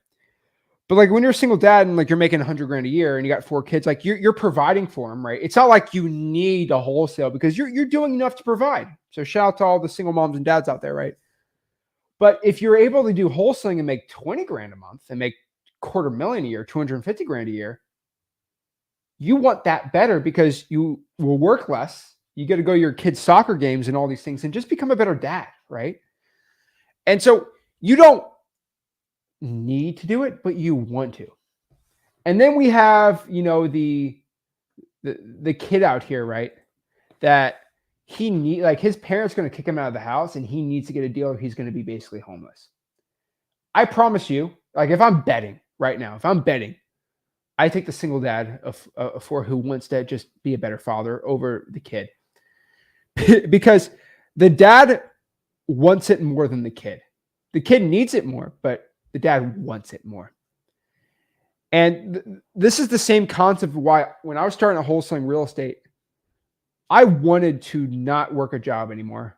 But like when you're a single dad and like you're making $100,000 a year and you got 4 kids, like you're providing for them, right? It's not like you need a wholesale because you're doing enough to provide. So shout out to all the single moms and dads out there, right? But if you're able to do wholesaling and make $20,000 a month and make $250,000 a year, $250,000 a year, you want that better because you will work less. You get to go to your kids' soccer games and all these things and just become a better dad, right? And so you don't need to do it, but you want to. And then we have, you know, the kid out here, right? That like his parents going to kick him out of the house and he needs to get a deal or he's going to be basically homeless. I promise you, like if I'm betting right now, I take the single dad of 4 who wants to just be a better father over the kid. Because the dad wants it more than the kid. The kid needs it more, but the dad wants it more. And this is the same concept of why when I was starting a wholesaling real estate, I wanted to not work a job anymore.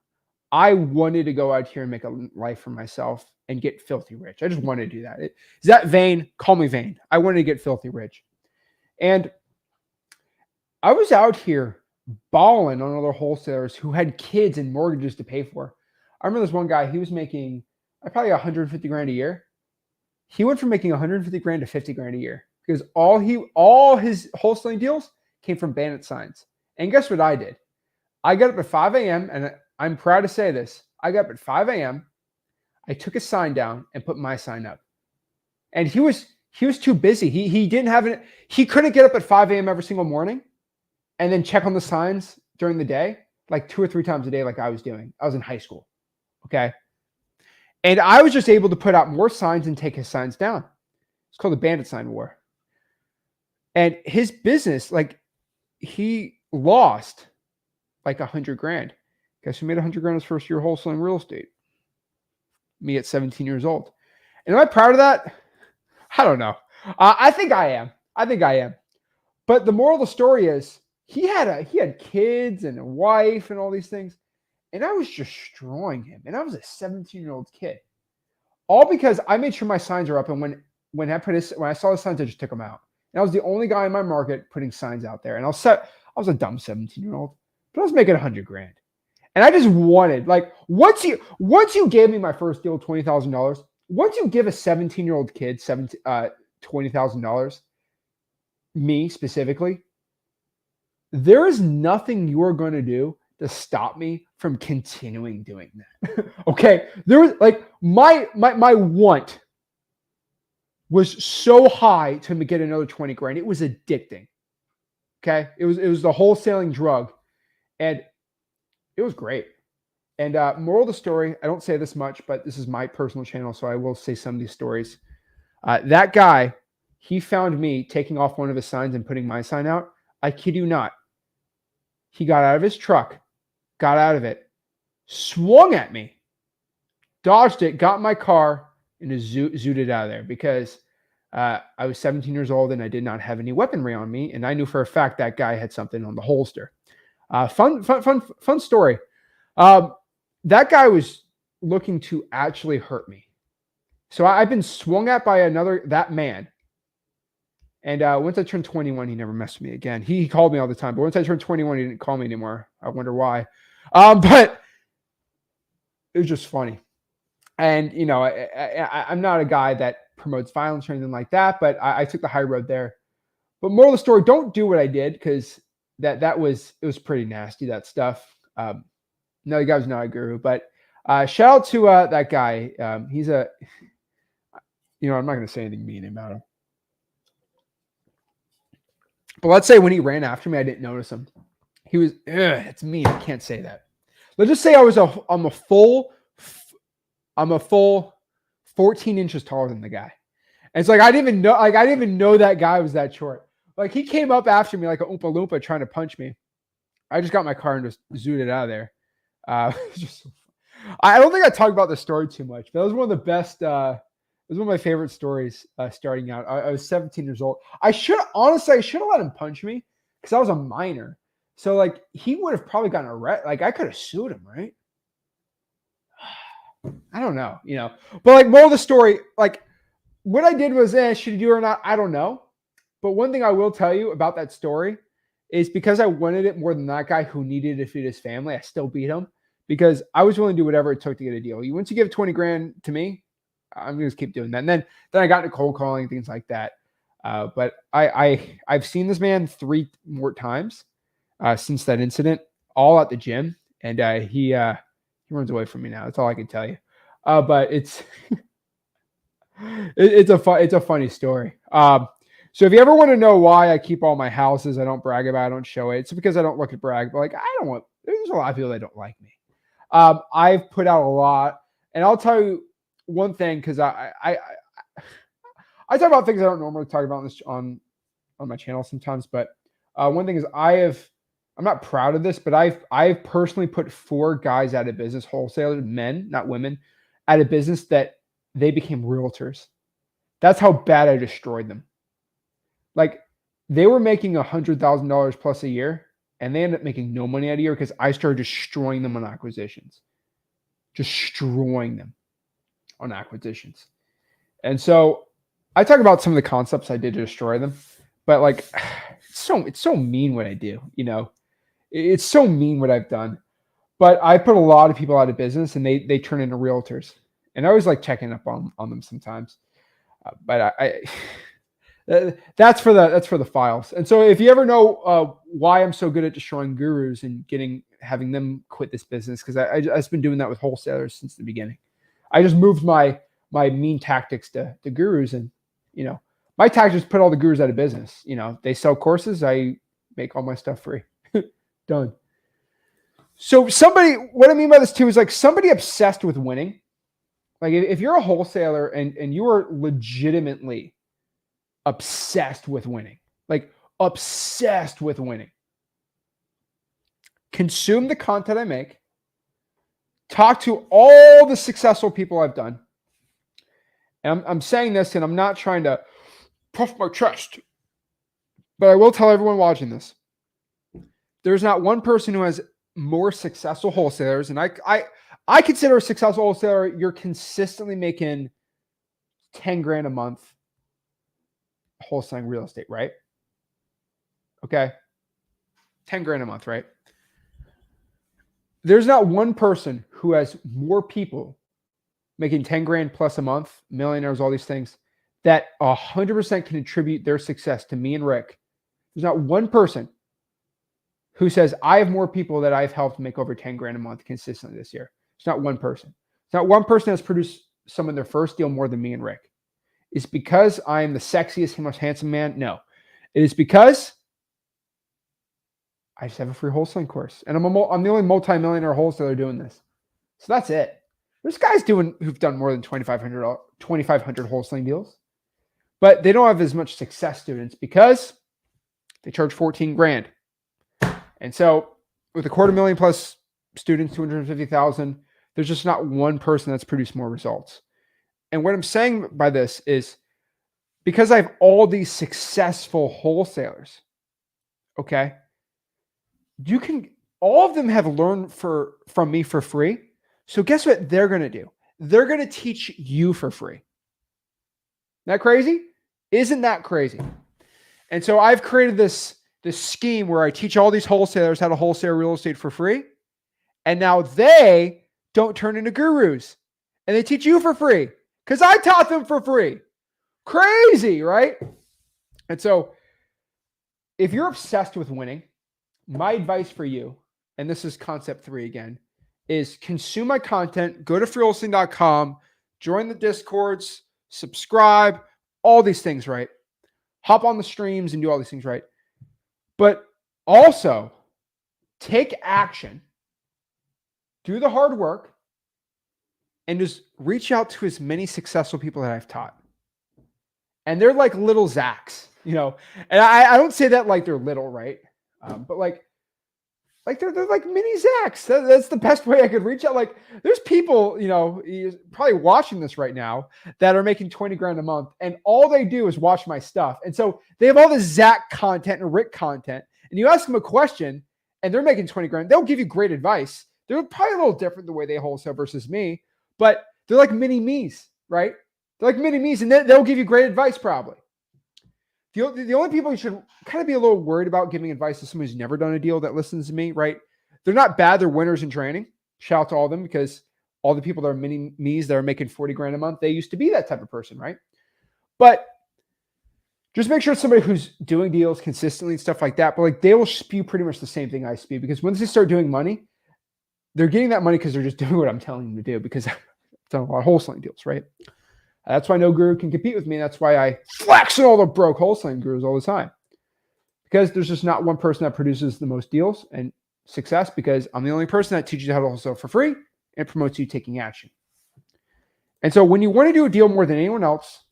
I wanted to go out here and make a life for myself and get filthy rich. I just wanted to do that. Is that vain? Call me vain. I wanted to get filthy rich. And I was out here balling on other wholesalers who had kids and mortgages to pay for. I remember this one guy, he was making probably $150,000 a year. He went from making $150,000 to $50,000 a year because all his wholesaling deals came from bandit signs. And guess what I did? I got up at 5 a.m. and I'm proud to say this. I got up at 5 a.m. I took a sign down and put my sign up. And he was too busy. He didn't have it. He couldn't get up at 5 a.m. every single morning and then check on the signs during the day, like 2 or 3 times a day, like I was doing. I was in high school. Okay. And I was just able to put out more signs and take his signs down. It's called the bandit sign war. And his business, like he lost like $100,000. Guess who made $100,000 his first year wholesaling real estate? Me at 17 years old. And am I proud of that? I don't know. I think I am. But the moral of the story is he had kids and a wife and all these things. And I was destroying him. And I was a 17-year-old kid. All because I made sure my signs are up. And when I saw the signs, I just took them out. And I was the only guy in my market putting signs out there. And I was a dumb 17-year-old, but I was making 100 grand. And I just wanted, like, once you gave me my first deal, $20,000, once you give a 17-year-old kid $20,000, me specifically, there is nothing you are going to do to stop me from continuing doing that. Okay. There was like my want was so high to get another 20 grand. It was addicting. Okay. It was the wholesaling drug. And it was great. And moral of the story, I don't say this much, but this is my personal channel, so I will say some of these stories. That guy, he found me taking off one of his signs and putting my sign out. I kid you not. He got out of his truck, got out of it, swung at me, dodged it, got in my car, and just zooted out of there because I was 17 years old and I did not have any weaponry on me. And I knew for a fact that guy had something on the holster. Fun story. That guy was looking to actually hurt me. So I've been swung at by that man. And once I turned 21, he never messed with me again. He called me all the time, but once I turned 21, he didn't call me anymore. I wonder why. But it was just funny. And, you know, I'm not a guy that promotes violence or anything like that, but I took the high road there. But moral of the story, don't do what I did because it was pretty nasty, that stuff. No, the guy was not a guru, but shout out to that guy. He's I'm not going to say anything mean about him. But let's say when he ran after me, I didn't notice him. He was, it's mean. I can't say that. Let's just say I'm a full 14 inches taller than the guy. And it's like, I didn't even know that guy was that short. Like he came up after me like a Oompa Loompa trying to punch me. I just got my car and just zooted out of there. I don't think I talked about this story too much, but that was one of the best. It was one of my favorite stories starting out. I was 17 years old. I should have let him punch me because I was a minor. So like he would have probably gotten arrested. Like I could have sued him, right? I don't know, But like moral of the story, like what I did was, should you do it or not? I don't know. But one thing I will tell you about that story is because I wanted it more than that guy who needed to feed his family, I still beat him because I was willing to do whatever it took to get a deal. Once you give 20 grand to me, I'm going to keep doing that. And then I got into cold calling, things like that. But I've seen this man 3 more times since that incident, all at the gym. And he runs away from me now. That's all I can tell you. But it's it's a funny story. So if you ever want to know why I keep all my houses, I don't brag about it, I don't show it. It's because I don't look to brag. But like there's a lot of people that don't like me. I've put out a lot, and I'll tell you one thing because I talk about things I don't normally talk about on my channel sometimes. But one thing is I'm not proud of this, but I've personally put 4 guys out of business, wholesalers, men, not women, out of business that they became realtors. That's how bad I destroyed them. Like they were making $100,000 plus a year and they ended up making no money out of a year because I started destroying them on acquisitions. And so I talk about some of the concepts I did to destroy them, but like it's so mean what I do, It's so mean what I've done. But I put a lot of people out of business and they turn into realtors. And I always like checking up on them sometimes. But that's for the files. And so if you ever know why I'm so good at destroying gurus and having them quit this business, because I've been doing that with wholesalers since the beginning. I just moved my mean tactics to gurus, and my tactics put all the gurus out of business. They sell courses, I make all my stuff free. Done. So what I mean by this too is like somebody obsessed with winning. Like if you're a wholesaler and you are legitimately obsessed with winning, consume the content I make, talk to all the successful people I've done. And I'm saying this and I'm not trying to puff my chest, but I will tell everyone watching this. There's not one person who has more successful wholesalers. And I consider a successful wholesaler, you're consistently making 10 grand a month wholesaling real estate, right? Okay. 10 grand a month, right? There's not one person who has more people making 10 grand plus a month, millionaires, all these things, that 100% can attribute their success to me and Rick. There's not one person who says, I have more people that I've helped make over 10 grand a month consistently this year. It's not one person. It's not one person that's produced some of their first deal more than me and Rick. It's because I am the sexiest, most handsome man? No. It is because I just have a free wholesaling course. And I'm the only multi-millionaire wholesaler doing this. So that's it. There's guys who've done more than 2,500 wholesaling deals, but they don't have as much success students because they charge 14 grand. And so with a 250,000 plus students, 250,000, there's just not one person that's produced more results. And what I'm saying by this is because I have all these successful wholesalers, okay, all of them have learned from me for free. So guess what they're going to do? They're going to teach you for free. Isn't that crazy? Isn't that crazy? And so I've created this scheme where I teach all these wholesalers how to wholesale real estate for free. And now they don't turn into gurus. And they teach you for free because I taught them for free. Crazy, right? And so if you're obsessed with winning, my advice for you, and this is concept 3 again, is consume my content, go to freewholesaling.com, join the Discords, subscribe, all these things, right? Hop on the streams and do all these things, right? But also take action, do the hard work, and just reach out to as many successful people that I've taught. And they're like little Zachs, you know, and I don't say that like they're little, right? But like they're like mini Zachs. That's the best way I could reach out. Like there's people, you know, probably watching this right now that are making 20 grand a month and all they do is watch my stuff. And so they have all this Zach content and Rick content and you ask them a question and they're making 20 grand. They'll give you great advice. They're probably a little different the way they wholesale versus me, but they're like mini me's, right? They're like mini me's and they'll give you great advice probably. The only people you should kind of be a little worried about giving advice to someone who's never done a deal that listens to me, right? They're not bad. They're winners in training. Shout out to all of them because all the people that are mini me's that are making 40 grand a month, they used to be that type of person, right? But just make sure it's somebody who's doing deals consistently and stuff like that. But like they will spew pretty much the same thing I spew because once they start doing money, they're getting that money because they're just doing what I'm telling them to do because I've done a lot of wholesaling deals, right? That's why no guru can compete with me. That's why I flex on all the broke wholesaling gurus all the time. Because there's just not one person that produces the most deals and success because I'm the only person that teaches you how to wholesale for free and promotes you taking action. And so when you want to do a deal more than anyone else,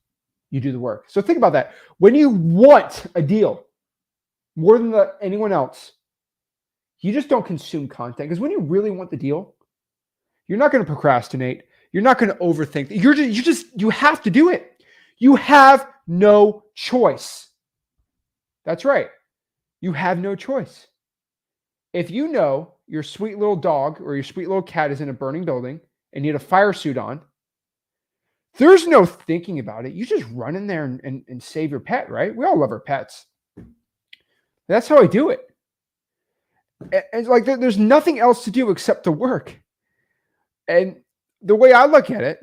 you do the work. So think about that. When you want a deal more than anyone else, you just don't consume content. Because when you really want the deal, you're not going to procrastinate. You're not going to overthink. You have to do it. You have no choice. That's right. You have no choice. If you know your sweet little dog or your sweet little cat is in a burning building and you had a fire suit on, there's no thinking about it. You just run in there and save your pet, right? We all love our pets. That's how I do it. And like there's nothing else to do except to work. And the way I look at it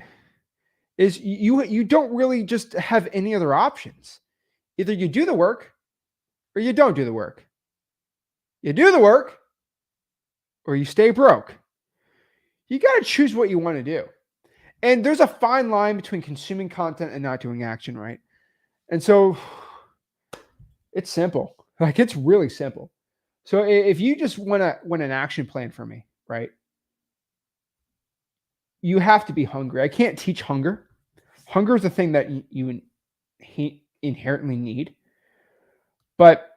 is you don't really just have any other options. Either you do the work or you don't do the work. You do the work or you stay broke. You got to choose what you want to do. And there's a fine line between consuming content and not doing action, right? And so it's simple. Like it's really simple. So if you just want an action plan for me, right? You have to be hungry. I can't teach hunger. Hunger is a thing that you inherently need. But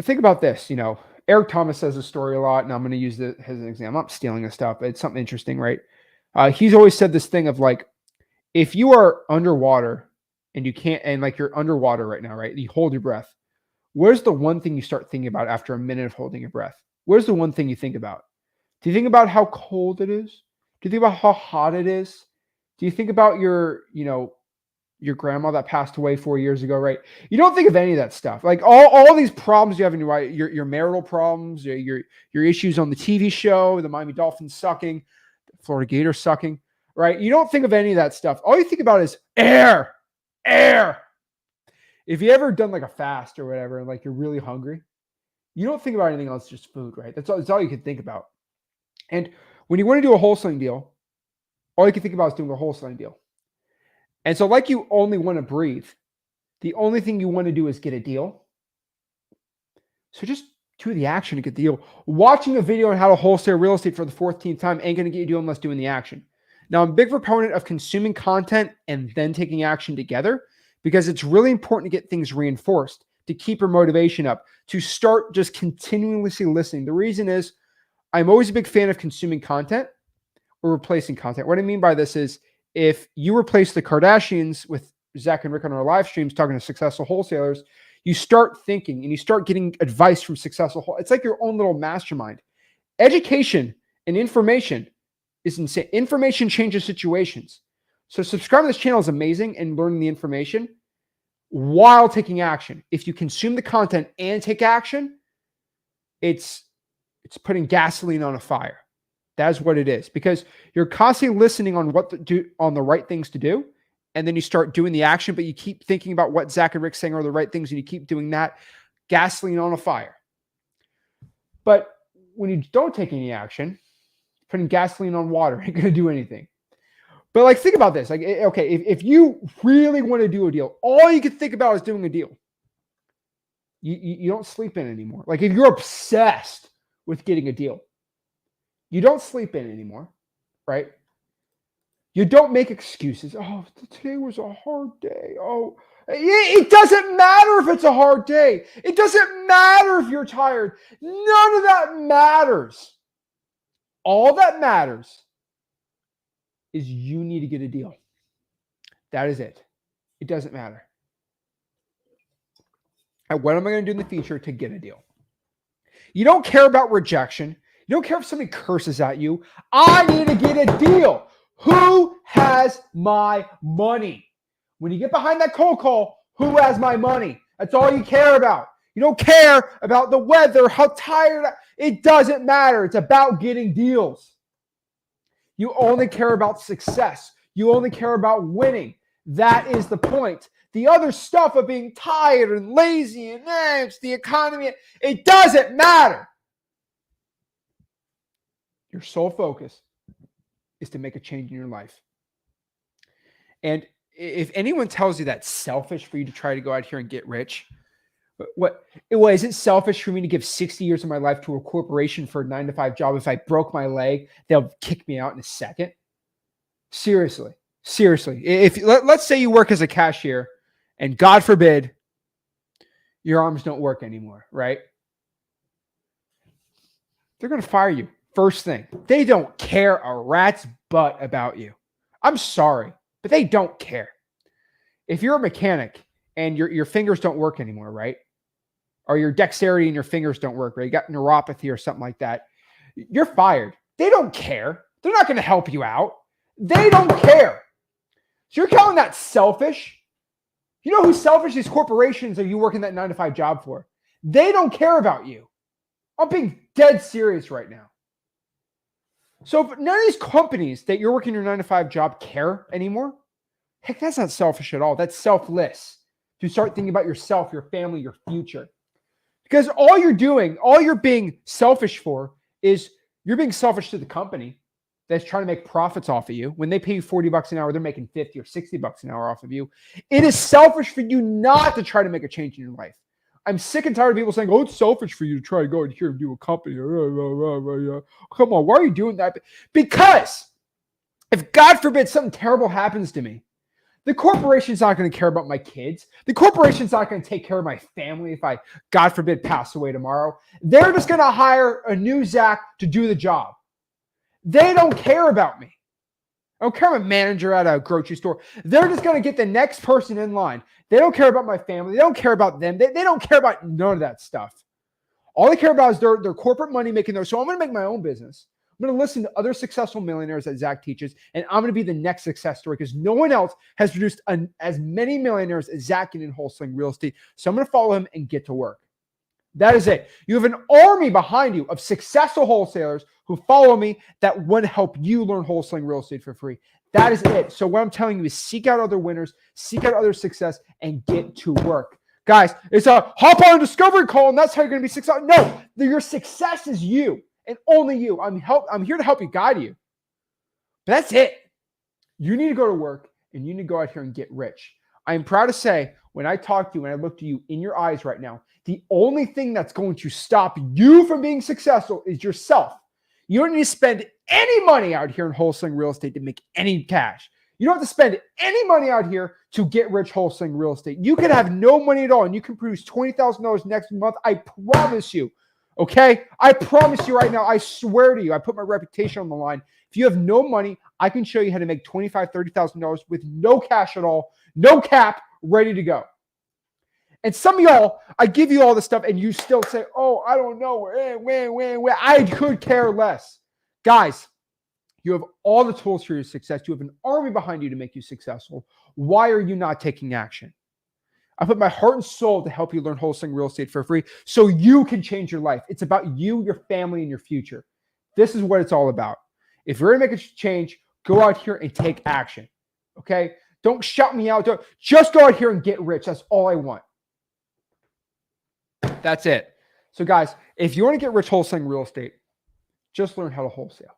think about this, you know, Eric Thomas says a story a lot, and I'm going to use it as an example. I'm not stealing his stuff, but it's something interesting, right? He's always said this thing of like, if you are underwater and you can't, and like you're underwater right now, right? You hold your breath. Where's the one thing you start thinking about after a minute of holding your breath? Where's the one thing you think about? Do you think about how cold it is? Do you think about how hot it is? Do you think about your, you know, your grandma that passed away 4 years ago, right? You don't think of any of that stuff. Like all these problems you have in your life, your marital problems, your issues on the TV show, the Miami Dolphins sucking, the Florida Gators sucking, right? You don't think of any of that stuff. All you think about is air. If you ever done like a fast or whatever, and like you're really hungry, you don't think about anything else, just food, right? That's all you can think about. And when you want to do a wholesaling deal, all you can think about is doing a wholesaling deal. And so, like you only want to breathe, the only thing you want to do is get a deal. So just do the action to get the deal. Watching a video on how to wholesale real estate for the 14th time ain't going to get you a deal unless doing the action. Now, I'm a big proponent of consuming content and then taking action together because it's really important to get things reinforced, to keep your motivation up, to start just continuously listening. The reason is I'm always a big fan of consuming content or replacing content. What I mean by this is if you replace the Kardashians with Zach and Rick on our live streams talking to successful wholesalers, you start thinking and you start getting advice from successful. It's like your own little mastermind. Education and information is insane. Information changes situations. So subscribing to this channel is amazing and learning the information while taking action. If you consume the content and take action, it's putting gasoline on a fire. That's what it is, because you're constantly listening on what to do, on the right things to do. And then you start doing the action, but you keep thinking about what Zach and Rick saying are the right things. And you keep doing that, gasoline on a fire. But when you don't take any action, putting gasoline on water ain't going to do anything. But like, think about this. Like, okay, if you really want to do a deal, all you can think about is doing a deal. You don't sleep in anymore. Like if you're obsessed with getting a deal, you don't sleep in anymore, right? You don't make excuses. Oh, today was a hard day. Oh, it doesn't matter if it's a hard day. It doesn't matter if you're tired. None of that matters. All that matters is you need to get a deal. That is it. It doesn't matter. And what am I going to do in the future to get a deal? You don't care about rejection. You don't care if somebody curses at you. I need to get a deal. Who has my money? When you get behind that cold call, who has my money? That's all you care about. You don't care about the weather, how tired. It doesn't matter. It's about getting deals. You only care about success. You only care about winning. That is the point. The other stuff of being tired and lazy and it's the economy, it doesn't matter. Your sole focus is to make a change in your life. And if anyone tells you that's selfish for you to try to go out here and get rich, is it selfish for me to give 60 years of my life to a corporation for a 9-to-5 job? If I broke my leg, they'll kick me out in a second. Seriously. If let's say you work as a cashier and God forbid your arms don't work anymore, right? They're going to fire you. First thing, they don't care a rat's butt about you. I'm sorry, but they don't care. If you're a mechanic and your fingers don't work anymore, right? Or your dexterity in your fingers don't work, right? You got neuropathy or something like that. You're fired. They don't care. They're not going to help you out. They don't care. So you're calling that selfish? You know who's selfish? These corporations are you working that 9-to-5 job for. They don't care about you. I'm being dead serious right now. So if none of these companies that you're working your 9-to-5 job care anymore, heck, that's not selfish at all. That's selfless. To start thinking about yourself, your family, your future. Because all you're being selfish for is you're being selfish to the company that's trying to make profits off of you. When they pay you $40 an hour, they're making $50 or $60 an hour off of you. It is selfish for you not to try to make a change in your life. I'm sick and tired of people saying, oh, it's selfish for you to try to go in here and do a company. Come on, why are you doing that? Because if God forbid something terrible happens to me, the corporation's not going to care about my kids. The corporation's not going to take care of my family if I, God forbid, pass away tomorrow. They're just going to hire a new Zach to do the job. They don't care about me. I don't care. I'm a manager at a grocery store. They're just going to get the next person in line. They don't care about my family. They don't care about them. They don't care about none of that stuff. All they care about is their corporate money making those. So I'm going to make my own business. I'm going to listen to other successful millionaires that Zach teaches, and I'm going to be the next success story because no one else has produced as many millionaires as Zach Ginn in wholesaling real estate. So I'm going to follow him and get to work. That is it. You have an army behind you of successful wholesalers who follow me that want to help you learn wholesaling real estate for free. That is it. So what I'm telling you is seek out other winners, seek out other success, and get to work. Guys, it's a hop on a discovery call, and that's how you're going to be successful. No, your success is you and only you. I'm here to help you, guide you. But that's it. You need to go to work, and you need to go out here and get rich. I am proud to say, when I talk to you, when I look to you in your eyes right now, the only thing that's going to stop you from being successful is yourself. You don't need to spend any money out here in wholesaling real estate to make any cash. You don't have to spend any money out here to get rich wholesaling real estate. You can have no money at all, and you can produce $20,000 next month. I promise you. Okay? I promise you right now. I swear to you. I put my reputation on the line. If you have no money, I can show you how to make $25,000, $30,000 with no cash at all, no cap, ready to go. And some of y'all, I give you all this stuff and you still say, oh, I don't know. When. I could care less. Guys, you have all the tools for your success. You have an army behind you to make you successful. Why are you not taking action? I put my heart and soul to help you learn wholesaling real estate for free so you can change your life. It's about you, your family, and your future. This is what it's all about. If you're going to make a change, go out here and take action. Okay? Don't shout me out. Just go out here and get rich. That's all I want. That's it. So guys, if you want to get rich wholesaling real estate, just learn how to wholesale.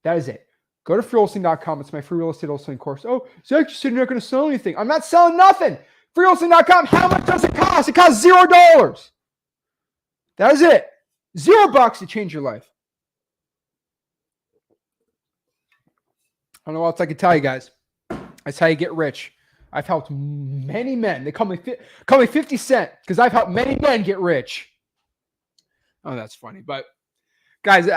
That is it. Go to freewholesaling.com. It's my free real estate wholesaling course. Oh, Zach, you said you're not going to sell anything. I'm not selling nothing. Freewholesaling.com. How much does it cost? It costs $0. That is it. $0 to change your life. I don't know what else I can tell you guys. That's how you get rich. I've helped many men. They call me 50 Cent because I've helped many men get rich. Oh, that's funny. But guys,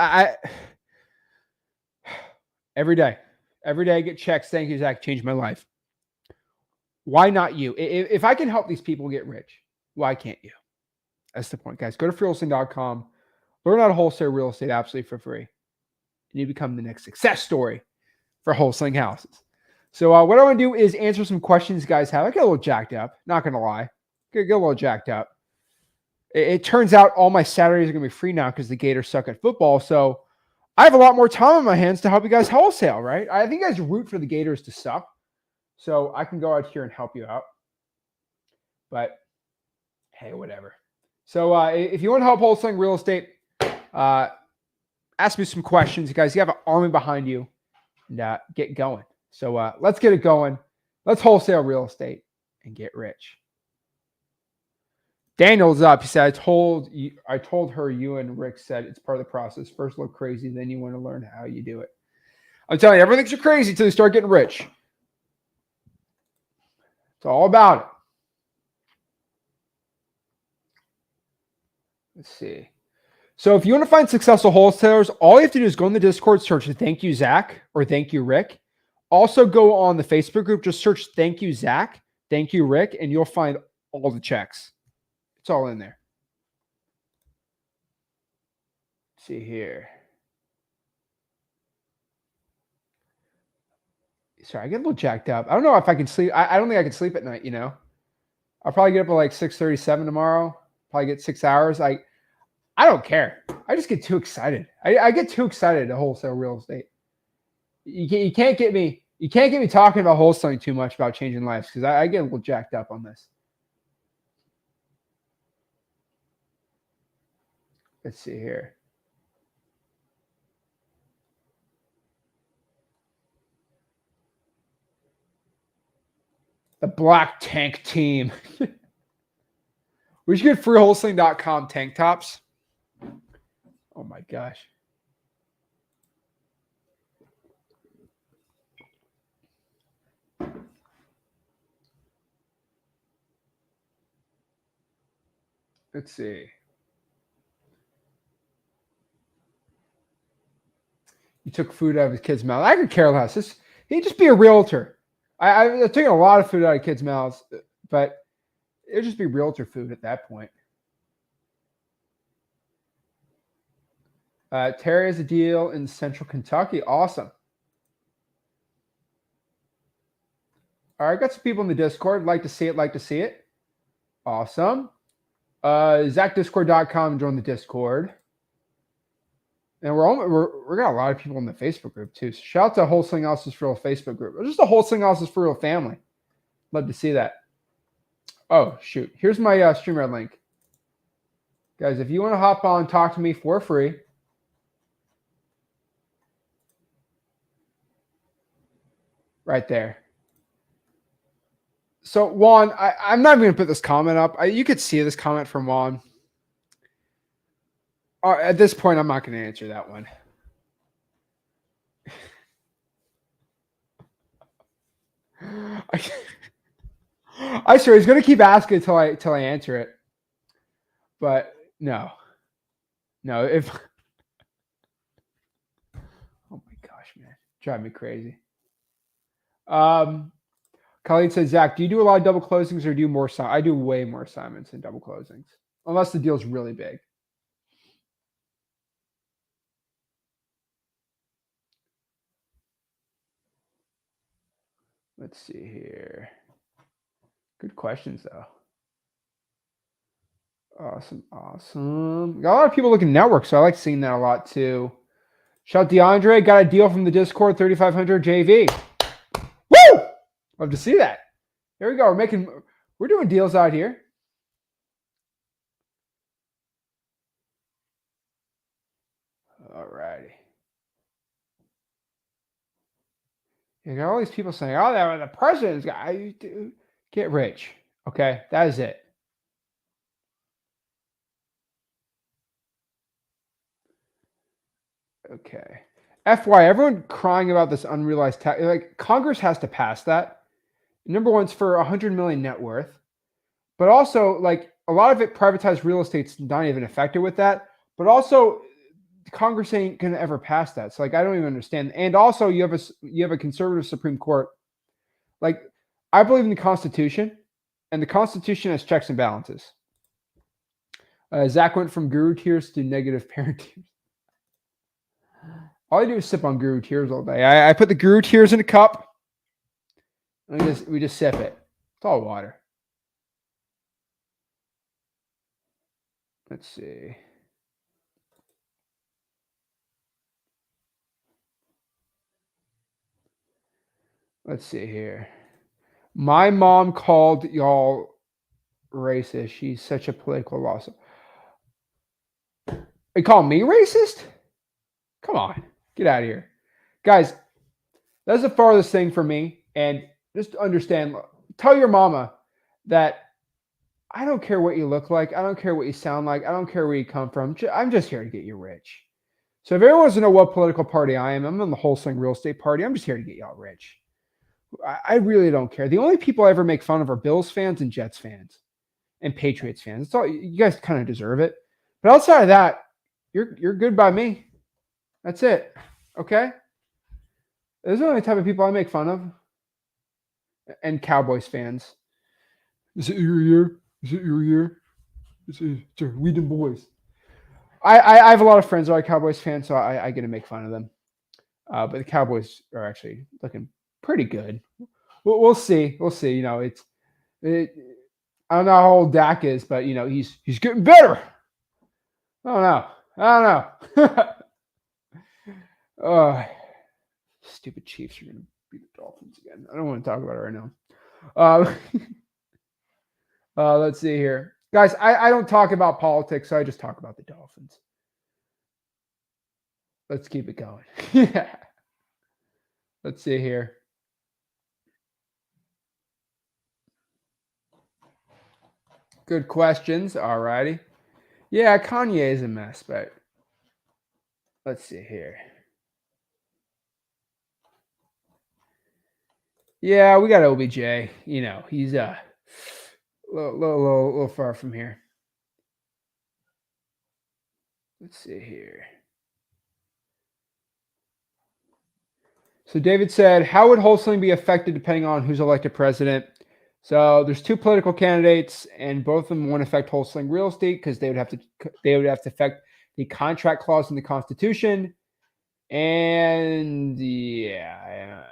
every day I get checks. Thank you, Zach. Changed my life. Why not you? If I can help these people get rich, why can't you? That's the point, guys. Go to freewholesaling.com. Learn how to wholesale real estate absolutely for free. And you become the next success story for wholesaling houses. So what I want to do is answer some questions you guys have. I get a little jacked up. Not going to lie. Get a little jacked up. It turns out all my Saturdays are going to be free now because the Gators suck at football. So I have a lot more time on my hands to help you guys wholesale, right? I think you guys root for the Gators to suck. So I can go out here and help you out. But hey, whatever. So if you want to help wholesaling real estate, ask me some questions. You guys, you have an army behind you. And get going. So let's get it going. Let's wholesale real estate and get rich. Daniel's up. He said, I told her you and Rick said it's part of the process. First look crazy, then you want to learn how you do it. I'm telling you, everything's crazy until you start getting rich. It's all about it. Let's see. So if you want to find successful wholesalers, all you have to do is go in the Discord, search thank you, Zach, or thank you, Rick. Also go on the Facebook group, just search thank you, Zach, thank you, Rick, and you'll find all the checks. It's all in there. Let's see here. Sorry, I get a little jacked up. I don't know if I can sleep. I don't think I can sleep at night, you know. I'll probably get up at like 6:37 tomorrow. Probably get 6 hours. I don't care. I just get too excited. I get too excited to wholesale real estate. You can't get me talking about wholesaling too much about changing lives because I get a little jacked up on this. Let's see here. The Black Tank Team. We should get freewholesaling.com tank tops. Oh my gosh. Let's see. He took food out of his kid's mouth. I could care less. He'd just be a realtor. I've taken a lot of food out of kids' mouths, but it'd just be realtor food at that point. Terry has a deal in Central Kentucky. Awesome. All right, got some people in the Discord. Like to see it. Like to see it. Awesome. ZachDiscord.com. Join the Discord. And we're got a lot of people in the Facebook group too. So shout out to Wholesaling Houses for Real Facebook group. Or just the Wholesaling Houses for Real family. Love to see that. Oh, shoot. Here's my StreamYard link. Guys, if you want to hop on and talk to me for free, right there. So, Juan, I'm not even going to put this comment up. You could see this comment from Juan. At this point, I'm not going to answer that one. I swear he's going to keep asking until I answer it. But no. If oh my gosh, man, drive me crazy. Colleen says, Zach, do you do a lot of double closings or do you more? I do way more assignments than double closings, unless the deal's really big. Let's see here. Good questions, though. Awesome. Got a lot of people looking network, so I like seeing that a lot too. Shout out DeAndre, got a deal from the Discord, 3,500 JV. Woo! Love to see that. Here we go. We're doing deals out here. All righty. You got all these people saying, "Oh, that was the president's guy." Get rich, okay? That is it. Okay. FY, everyone crying about this unrealized tax. Like Congress has to pass that. Number one, it's for 100 million net worth, but also like a lot of it privatized real estate's not even affected with that. But also, Congress ain't gonna ever pass that. So like I don't even understand. And also, you have a conservative Supreme Court. Like I believe in the Constitution, and the Constitution has checks and balances. Zach went from guru tears to negative parent tears. All I do is sip on guru tears all day. I put the guru tears in a cup, and we just sip it. It's all water. Let's see. Let's see here. My mom called y'all racist. She's such a political loss. You call me racist? Come on. Get out of here. Guys, that's the farthest thing for me. And just understand, tell your mama that I don't care what you look like. I don't care what you sound like. I don't care where you come from. I'm just here to get you rich. So if everyone wants to know what political party I am, I'm in the Wholesaling Real Estate Party. I'm just here to get y'all rich. I really don't care. The only people I ever make fun of are Bills fans and Jets fans and Patriots fans. It's all you guys kind of deserve it. But outside of that, you're good by me. That's it. Okay? Those are the only type of people I make fun of. And Cowboys fans. Is it your year? Is it your year? We the boys. I have a lot of friends that are Cowboys fans, so I get to make fun of them. But the Cowboys are actually looking pretty good. We'll see. We'll see. You know, I don't know how old Dak is, but you know he's getting better. I don't know. Stupid Chiefs are going to beat the Dolphins again. I don't want to talk about it right now. Let's see here. Guys, I don't talk about politics, so I just talk about the Dolphins. Let's keep it going. Yeah. Let's see here. Good questions. All righty. Yeah, Kanye is a mess, but let's see here. Yeah, we got OBJ. You know, he's a little far from here. Let's see here. So David said, how would wholesaling be affected depending on who's elected president? So there's two political candidates, and both of them won't affect wholesaling real estate because they would have to affect the contract clause in the Constitution, and yeah.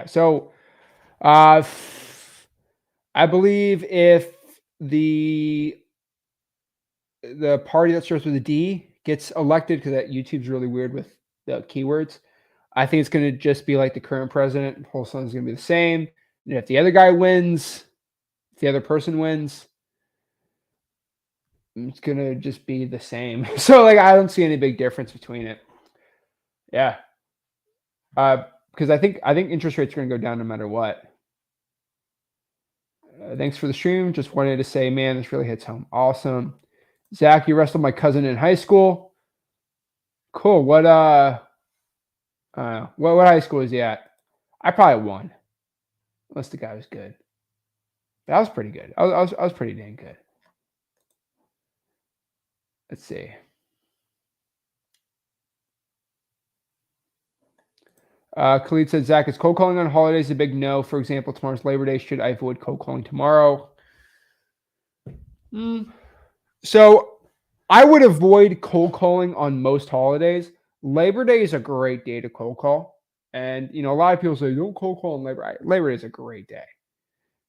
So I believe if the party that starts with a D gets elected, because that YouTube's really weird with the keywords, I think it's going to just be like the current president. Wholesaling is going to be the same. And if the other guy wins, if the other person wins, it's going to just be the same. So like, I don't see any big difference between it. Yeah. Because I think interest rates are going to go down no matter what. Thanks for the stream. Just wanted to say, man, this really hits home. Awesome. Zach, you wrestled my cousin in high school. Cool. What high school is he at? I probably won. Unless the guy was good. That was pretty good. I was pretty dang good. Let's see. Khalid said, Zach, is cold calling on holidays a big no? For example, tomorrow's Labor Day. Should I avoid cold calling tomorrow? So I would avoid cold calling on most holidays. Labor Day is a great day to cold call. And, a lot of people say, don't cold call on Labor Day. Labor Day is a great day.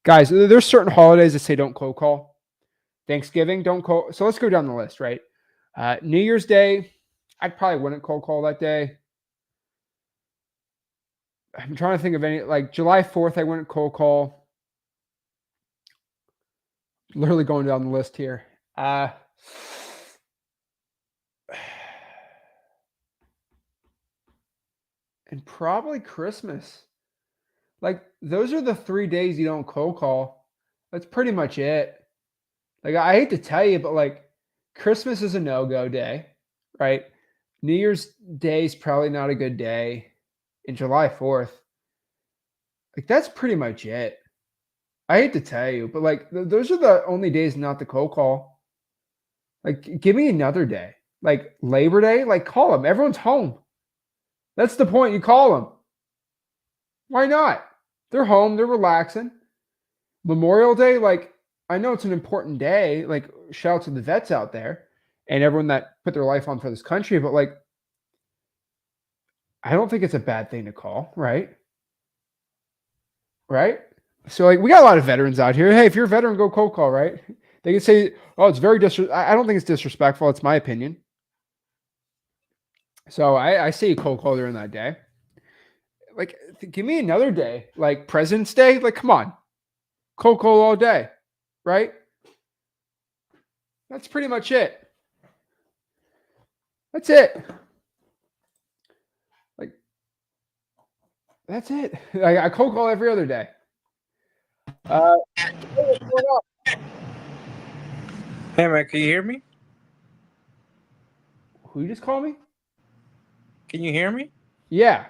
Guys, there's certain holidays that say don't cold call. Thanksgiving, don't call. So let's go down the list, right? New Year's Day, I probably wouldn't cold call that day. I'm trying to think of any, like July 4th, I wouldn't cold call. Literally going down the list here. And probably Christmas. Like, those are the 3 days you don't cold call. That's pretty much it. Like, I hate to tell you, but like, Christmas is a no-go day, right? New Year's Day is probably not a good day. And July 4th. Like, that's pretty much it. I hate to tell you, but like, those are the only days not to cold call. Like, give me another day. Like, Labor Day, like, call them. Everyone's home. That's the point. You call them. Why not? They're home. They're relaxing. Memorial Day, like, I know it's an important day. Like, shout out to the vets out there and everyone that put their life on for this country. But like, I don't think it's a bad thing to call, right? Right? So like, we got a lot of veterans out here. Hey, if you're a veteran, go cold call, right? They can say, oh, it's very I don't think it's disrespectful. It's my opinion. So I see a cold call during that day. Like, give me another day. Like President's Day. Like, come on. Cold call all day. Right? That's pretty much it. That's it. Like, that's it. I cold call every other day. Hey man, can you hear me? Who you just called me? Can you hear me? Yeah.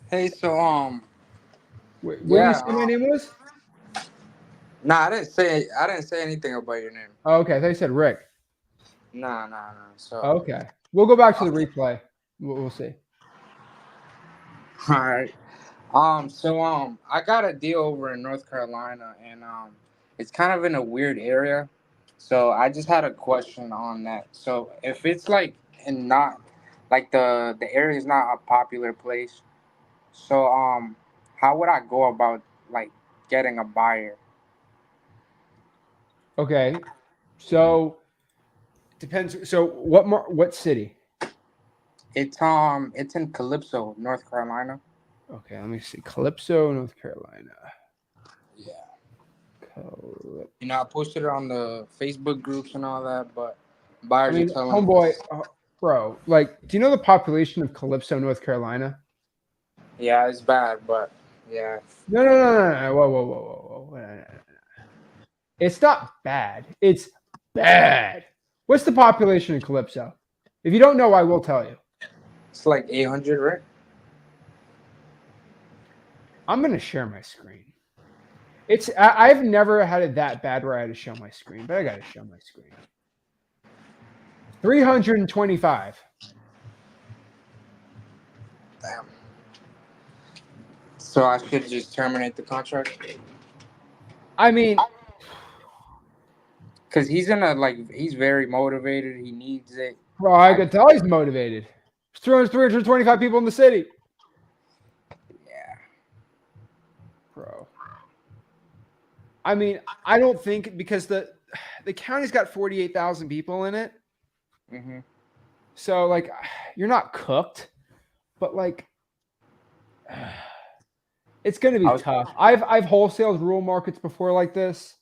Hey, so What did you say my name was? Nah, I didn't say anything about your name. Oh, okay, I thought you said Rick. Nah. So Okay, we'll go back to the replay. We'll see. all right. I got a deal over in North Carolina, and it's kind of in a weird area. So I just had a question on that. So if it's like and not like the area is not a popular place, so how would I go about like getting a buyer? Okay, so depends. So what city? It's in Calypso, North Carolina. Okay, let me see. Calypso, North Carolina. Yeah. Calypso. I posted it on the Facebook groups and all that, but I buyers are mean, telling me, homeboy, bro. Like, do you know the population of Calypso, North Carolina? yeah, it's bad, but yeah. No. Whoa. No. It's not bad. It's bad. What's the population in Calypso? If you don't know, I will tell you. It's like 800, right? I'm gonna share my screen. I've never had it that bad where I had to show my screen, but I gotta show my screen. 325. Damn. So I should just terminate the contract? I mean, Because he's very motivated. He needs it. Bro, I can tell he's motivated. There's 325 people in the city. Yeah. Bro. I mean, I don't think because the county's got 48,000 people in it. Mm-hmm. So like you're not cooked, but like it's going to be tough. I've wholesaled rural markets before like this.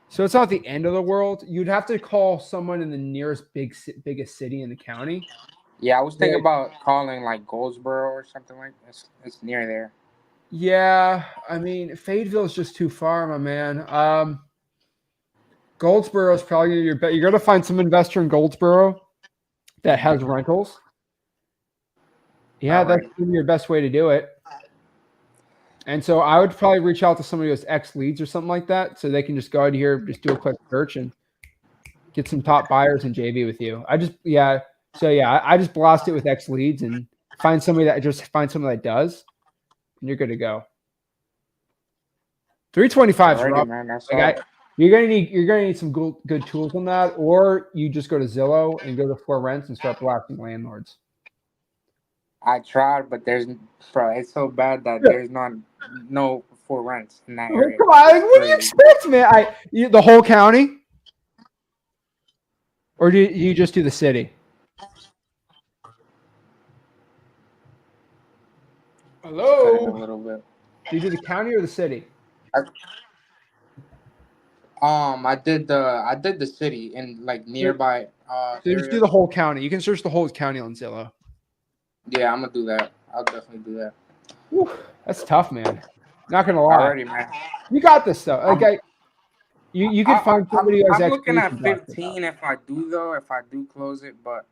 So it's not the end of the world. You'd have to call someone in the nearest biggest city in the county. Yeah, I was thinking about calling like Goldsboro or something like that. It's near there. Yeah, I mean, Fayetteville is just too far, my man. Goldsboro is probably your bet. You're going to find some investor in Goldsboro that has rentals. Yeah, that's your best way to do it. And so I would probably reach out to somebody who has X leads or something like that, so they can just go out here, just do a quick search and get some top buyers in JV with you. I just blast it with X leads and find somebody that does, and you're good to go. 325 is rough. Man, you're gonna need some good tools on that, or you just go to Zillow and go to For Rents and start blasting landlords. I tried, but it's so bad that there's no For Rents in that area. Come on, what do you expect, man? The whole county, or do you just do the city? Hello. A little bit. Do you do the county or the city? I did the city in like nearby. So you just do the whole county. You can search the whole county on Zillow. Yeah, I'm gonna do that. I'll definitely do that. Whew, that's tough, man. Not gonna lie. Already, man. You got this though. Okay. You can find somebody who has I'm looking at 15 if I do close it, but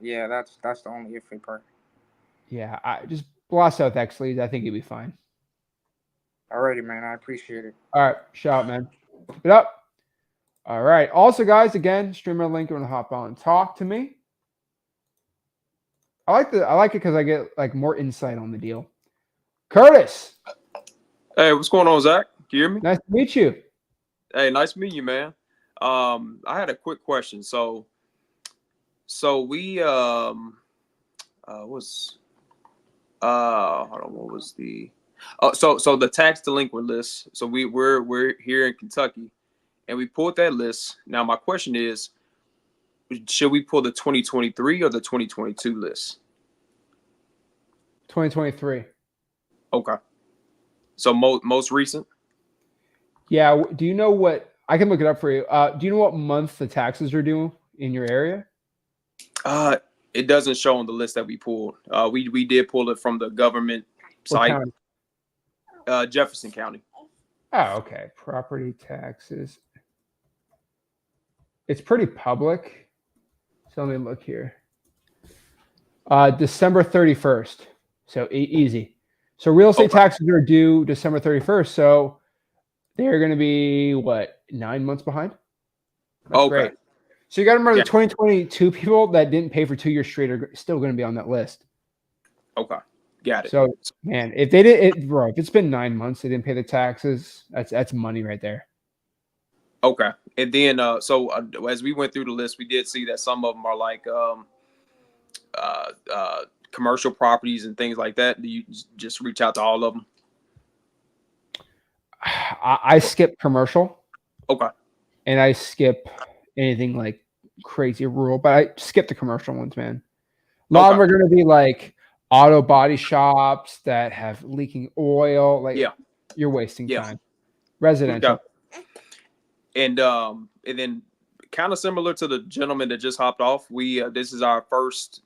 yeah, that's the only iffy part. Yeah, I just blast out with X leads. I think you'll be fine. Alrighty, man. I appreciate it. All right, shout, man. Keep it up. All right. Also, guys, again, streamer link. You want to hop on and talk to me? I like it because I get like more insight on the deal. Curtis. Hey, what's going on, Zach? Can you hear me? Nice to meet you. Hey, nice to meet you, man. I had a quick question. So we hold on, what was the so the tax delinquent list. So we're here in Kentucky and we pulled that list. Now my question is, should we pull the 2023 or the 2022 list? 2023. Okay. So most recent? Yeah. Do you know what? I can look it up for you. Do you know what month the taxes are due in your area? It doesn't show on the list that we pulled. We did pull it from the government site. Jefferson County. Oh, okay. Property taxes. It's pretty public. So let me look here. December 31st. So easy. So real estate taxes are due December 31st. So they're going to be, 9 months behind? That's great. So you got to remember the 2022 people that didn't pay for 2 years straight are still going to be on that list. Okay. Got it. So, man, if they did bro, if it's been 9 months, they didn't pay the taxes, that's money right there. Okay. And then, as we went through the list, we did see that some of them are like commercial properties and things like that. Do you just reach out to all of them? I skip commercial. Okay. And I skip anything like crazy rural, but I skip the commercial ones, man. A lot of them are going to be like auto body shops that have leaking oil. Like, you're wasting time. Residential. And then kind of similar to the gentleman that just hopped off, this is our first.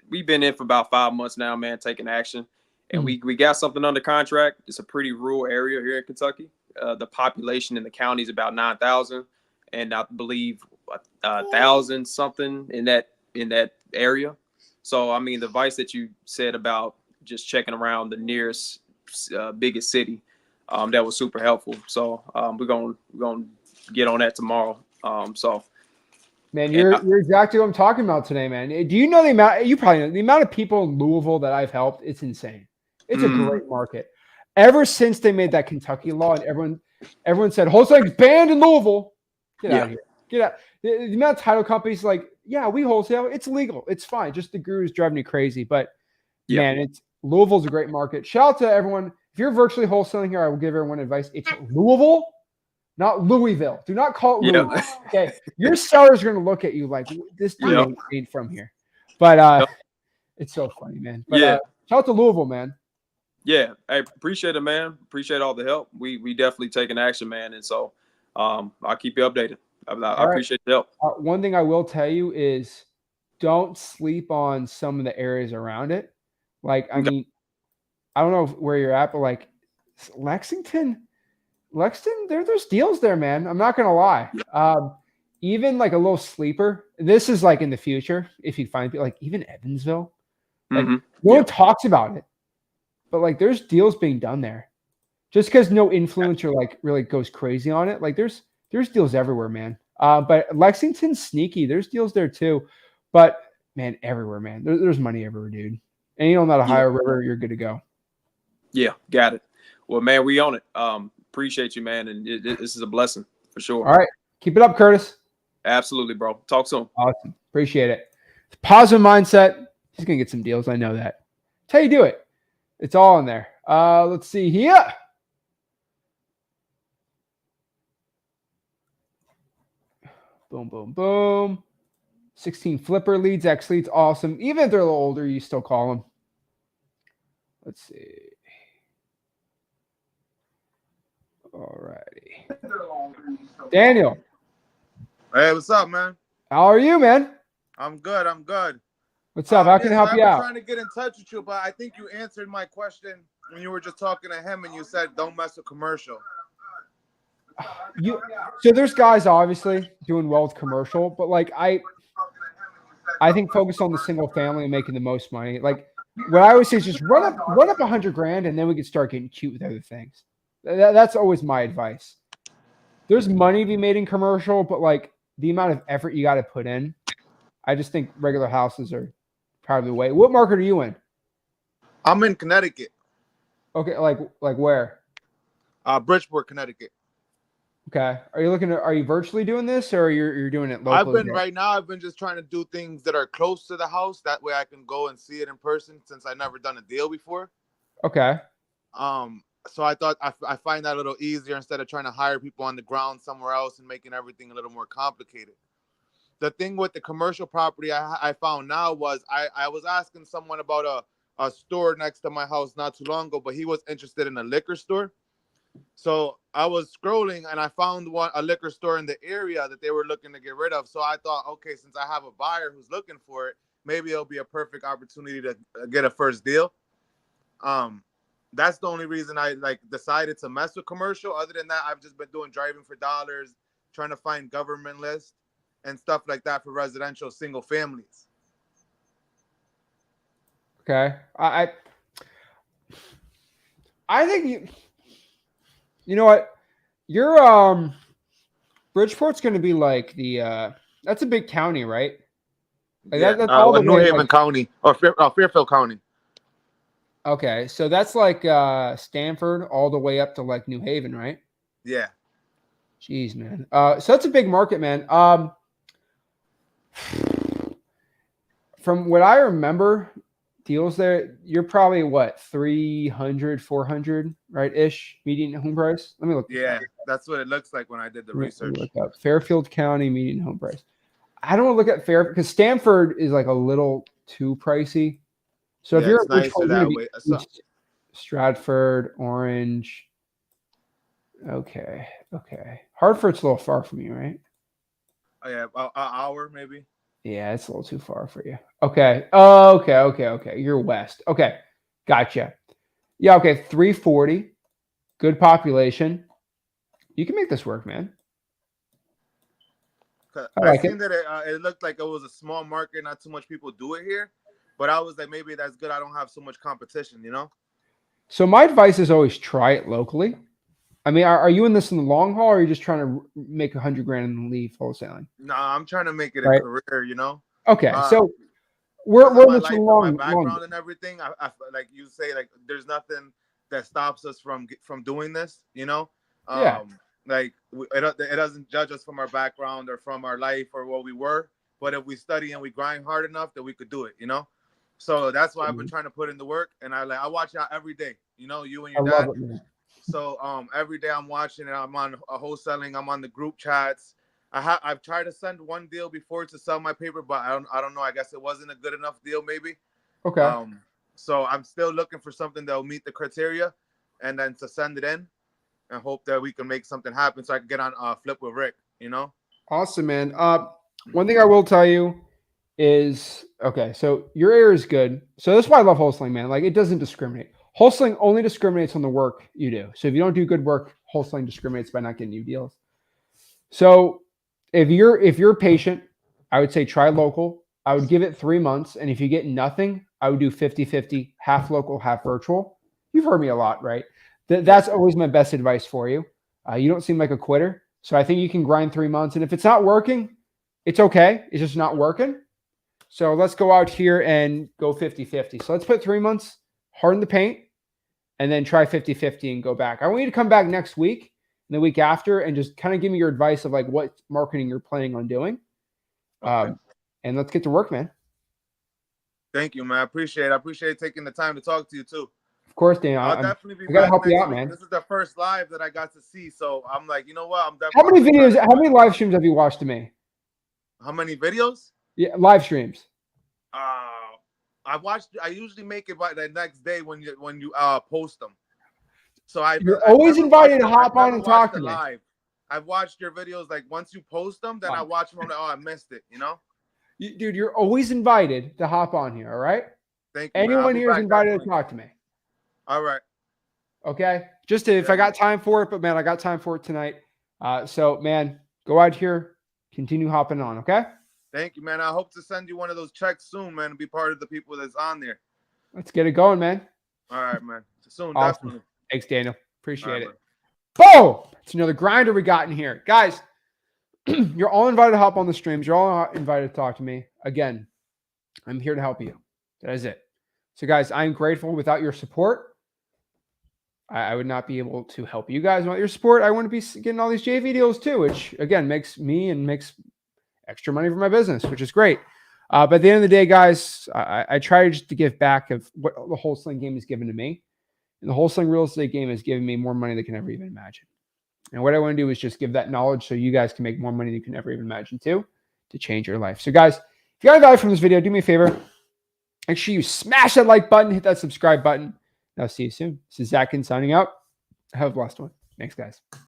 We've been in for about 5 months now, man, taking action, and we got something under contract. It's a pretty rural area here in Kentucky. The population in the county is about 9,000, and I believe 1,000 something in that area. So I mean, the advice that you said about just checking around the nearest biggest city, that was super helpful. So we're gonna get on that tomorrow. Man, you're exactly what I'm talking about today, man. Do you know the amount? You probably know the amount of people in Louisville that I've helped. It's insane. It's a great market. Ever since they made that Kentucky law, and everyone said wholesaling's banned in Louisville. Get out of here. Get out. The amount of title companies like, yeah, we wholesale. It's legal. It's fine. Just the gurus driving me crazy. But Yeah. man, it's Louisville's a great market. Shout out to everyone. If you're virtually wholesaling here, I will give everyone advice. It's Louisville, not Louisville. Do not call it Yeah. Louisville. Okay. Your sellers are going to look at you like this dude Yeah. ain't from here. But Yep. it's so funny, man. But Yeah. shout out to Louisville, man. Yeah, I appreciate it, man. Appreciate all the help. We definitely taking action, man. And so I'll keep you updated. I appreciate the help. One thing I will tell you is don't sleep on some of the areas around it. Like, I Okay. mean, I don't know where you're at, but like Lexington, there's deals there, man. I'm not gonna lie. Even like a little sleeper. This is like in the future, if you find like even Evansville, like no one talks about it, but like there's deals being done there. Just because no influencer like really goes crazy on it, like there's deals everywhere, man. But Lexington's sneaky. There's deals there too, but man, everywhere, man. There's money everywhere, dude. And you know, on that Ohio River, you're good to go. Yeah, got it. Well, man, we on it. Appreciate you, man, and this is a blessing for sure. All right, keep it up, Curtis. Absolutely, bro. Talk soon. Awesome, appreciate it. Positive mindset. He's gonna get some deals. I know that. That's how you do it. It's all in there. Let's see here. Boom, boom, boom. 16 flipper leads, X leads, awesome. Even if they're a little older, you still call them. Let's see. All righty. Daniel. Hey, what's up, man? How are you, man? I'm good. I'm good. What's up? How can I help you out? I'm trying to get in touch with you, but I think you answered my question when you were just talking to him and you said don't mess with commercial. So there's guys obviously doing well with commercial, but like I think focus on the single family and making the most money. Like what I always say is just run up $100,000 and then we can start getting cute with other things. That's always my advice. There's money to be made in commercial, but like the amount of effort you got to put in, I just think regular houses are probably the way. What market are you in? I'm in Connecticut. Okay, like where? Bridgeport, Connecticut. Okay. Are you virtually doing this or you're doing it locally? I've been just trying to do things that are close to the house. That way I can go and see it in person since I've never done a deal before. Okay. So I thought I find that a little easier instead of trying to hire people on the ground somewhere else and making everything a little more complicated. The thing with the commercial property I found now was I was asking someone about a store next to my house not too long ago, but he was interested in a liquor store. So I was scrolling and I found a liquor store in the area that they were looking to get rid of. So I thought, okay, since I have a buyer who's looking for it, maybe it'll be a perfect opportunity to get a first deal. That's the only reason I decided to mess with commercial. Other than that, I've just been doing driving for dollars, trying to find government lists and stuff like that for residential single families. Okay. I think you know what? Your Bridgeport's going to be like the that's a big county, right? Like yeah, that's all the New way, Haven County or Fairfield County. Okay, so that's like Stanford all the way up to like New Haven, right? Yeah. Jeez, man. So that's a big market, man. From what I remember, deals there, you're probably what 300, 400, right? Ish median home price. Let me look. Yeah, that's what it looks like when I did the research. Look up Fairfield County median home price. I don't want to look at Fairfield because Stanford is like a little too pricey. So if you're nicer that way. Stratford, Orange. Okay. Hartford's a little far from you, right? Oh yeah, an hour maybe. Yeah, it's a little too far for you. Okay. Okay. You're west. Okay. Gotcha. Yeah, okay. 340. Good population. You can make this work, man. I seen that it looked like it was a small market, not too much people do it here. But I was like, maybe that's good. I don't have so much competition, you know? So my advice is always try it locally. I mean, are you in this in the long haul, or are you just trying to make $100,000 and leave wholesaling? No, I'm trying to make it a career, you know? Okay, so we're in this my background and everything. I like you say, like there's nothing that stops us from doing this, you know? Yeah. Like it doesn't judge us from our background or from our life or what we were. But if we study and we grind hard enough, then we could do it. You know. So that's why I've been trying to put in the work, and I watch y'all every day. You know, you and I your love dad. it, man. So every day I'm watching and I'm on a wholesaling. I'm on the group chats. I've tried to send one deal before to sell my paper, but I don't know. I guess it wasn't a good enough deal, maybe. Okay. So I'm still looking for something that will meet the criteria, and then to send it in, and hope that we can make something happen so I can get on Flip with Rick. You know. Awesome, man. One thing I will tell you is, okay, so your area is good. So that's why I love wholesaling, man. Like, it doesn't discriminate. Wholesaling only discriminates on the work you do. So if you don't do good work, wholesaling discriminates by not getting you deals. So if you're patient, I would say try local. I would give it 3 months. And if you get nothing, I would do 50-50, half local, half virtual. You've heard me a lot, right? That's always my best advice for you. You don't seem like a quitter. So I think you can grind 3 months. And if it's not working, it's okay. It's just not working. So let's go out here and go 50-50. So let's put 3 months, harden the paint, and then try 50-50 and go back. I want you to come back next week and the week after and just kind of give me your advice of like what marketing you're planning on doing. Okay. And let's get to work, man. Thank you, man. I appreciate taking the time to talk to you too. Of course, Dan. I'll definitely be I gotta back help you next out, week. man. This is the first live that I got to see, so I'm like, you know what? I'm How definitely. how many live streams have you watched to me? How many videos? Yeah, live streams. I usually make it by the next day when you post them. So You're always invited to hop on and talk to me. Live. I've watched your videos like once you post them, then I watch them. I'm like, oh, I missed it. You know. Dude, you're always invited to hop on here. All right. Thank you. Anyone here is invited to talk to me. All right. Okay. Just if I got time for it, but man, I got time for it tonight. So man, go out here, continue hopping on. Okay. Thank you, man. I hope to send you one of those checks soon, man, and be part of the people that's on there. Let's get it going, man. All right, man. Soon, Awesome. definitely. Thanks, Daniel. Appreciate it. Man. Boom! It's another grinder we got in here. Guys, you're all invited to hop on the streams. You're all invited to talk to me. Again, I'm here to help you. That is it. So, guys, I'm grateful. Without your support, I would not be able to help you guys. Without your support, I wouldn't be getting all these JV deals too, which, again, makes me and makes extra money for my business, which is great. But at the end of the day, guys, I try just to give back of what the wholesaling game has given to me. And the wholesaling real estate game has given me more money than I can ever even imagine. And what I want to do is just give that knowledge so you guys can make more money than you can ever even imagine too, to change your life. So guys, if you got value from this video, do me a favor. Make sure you smash that like button, hit that subscribe button. And I'll see you soon. This is Zach Ginn signing out. Have a blessed one. Thanks, guys.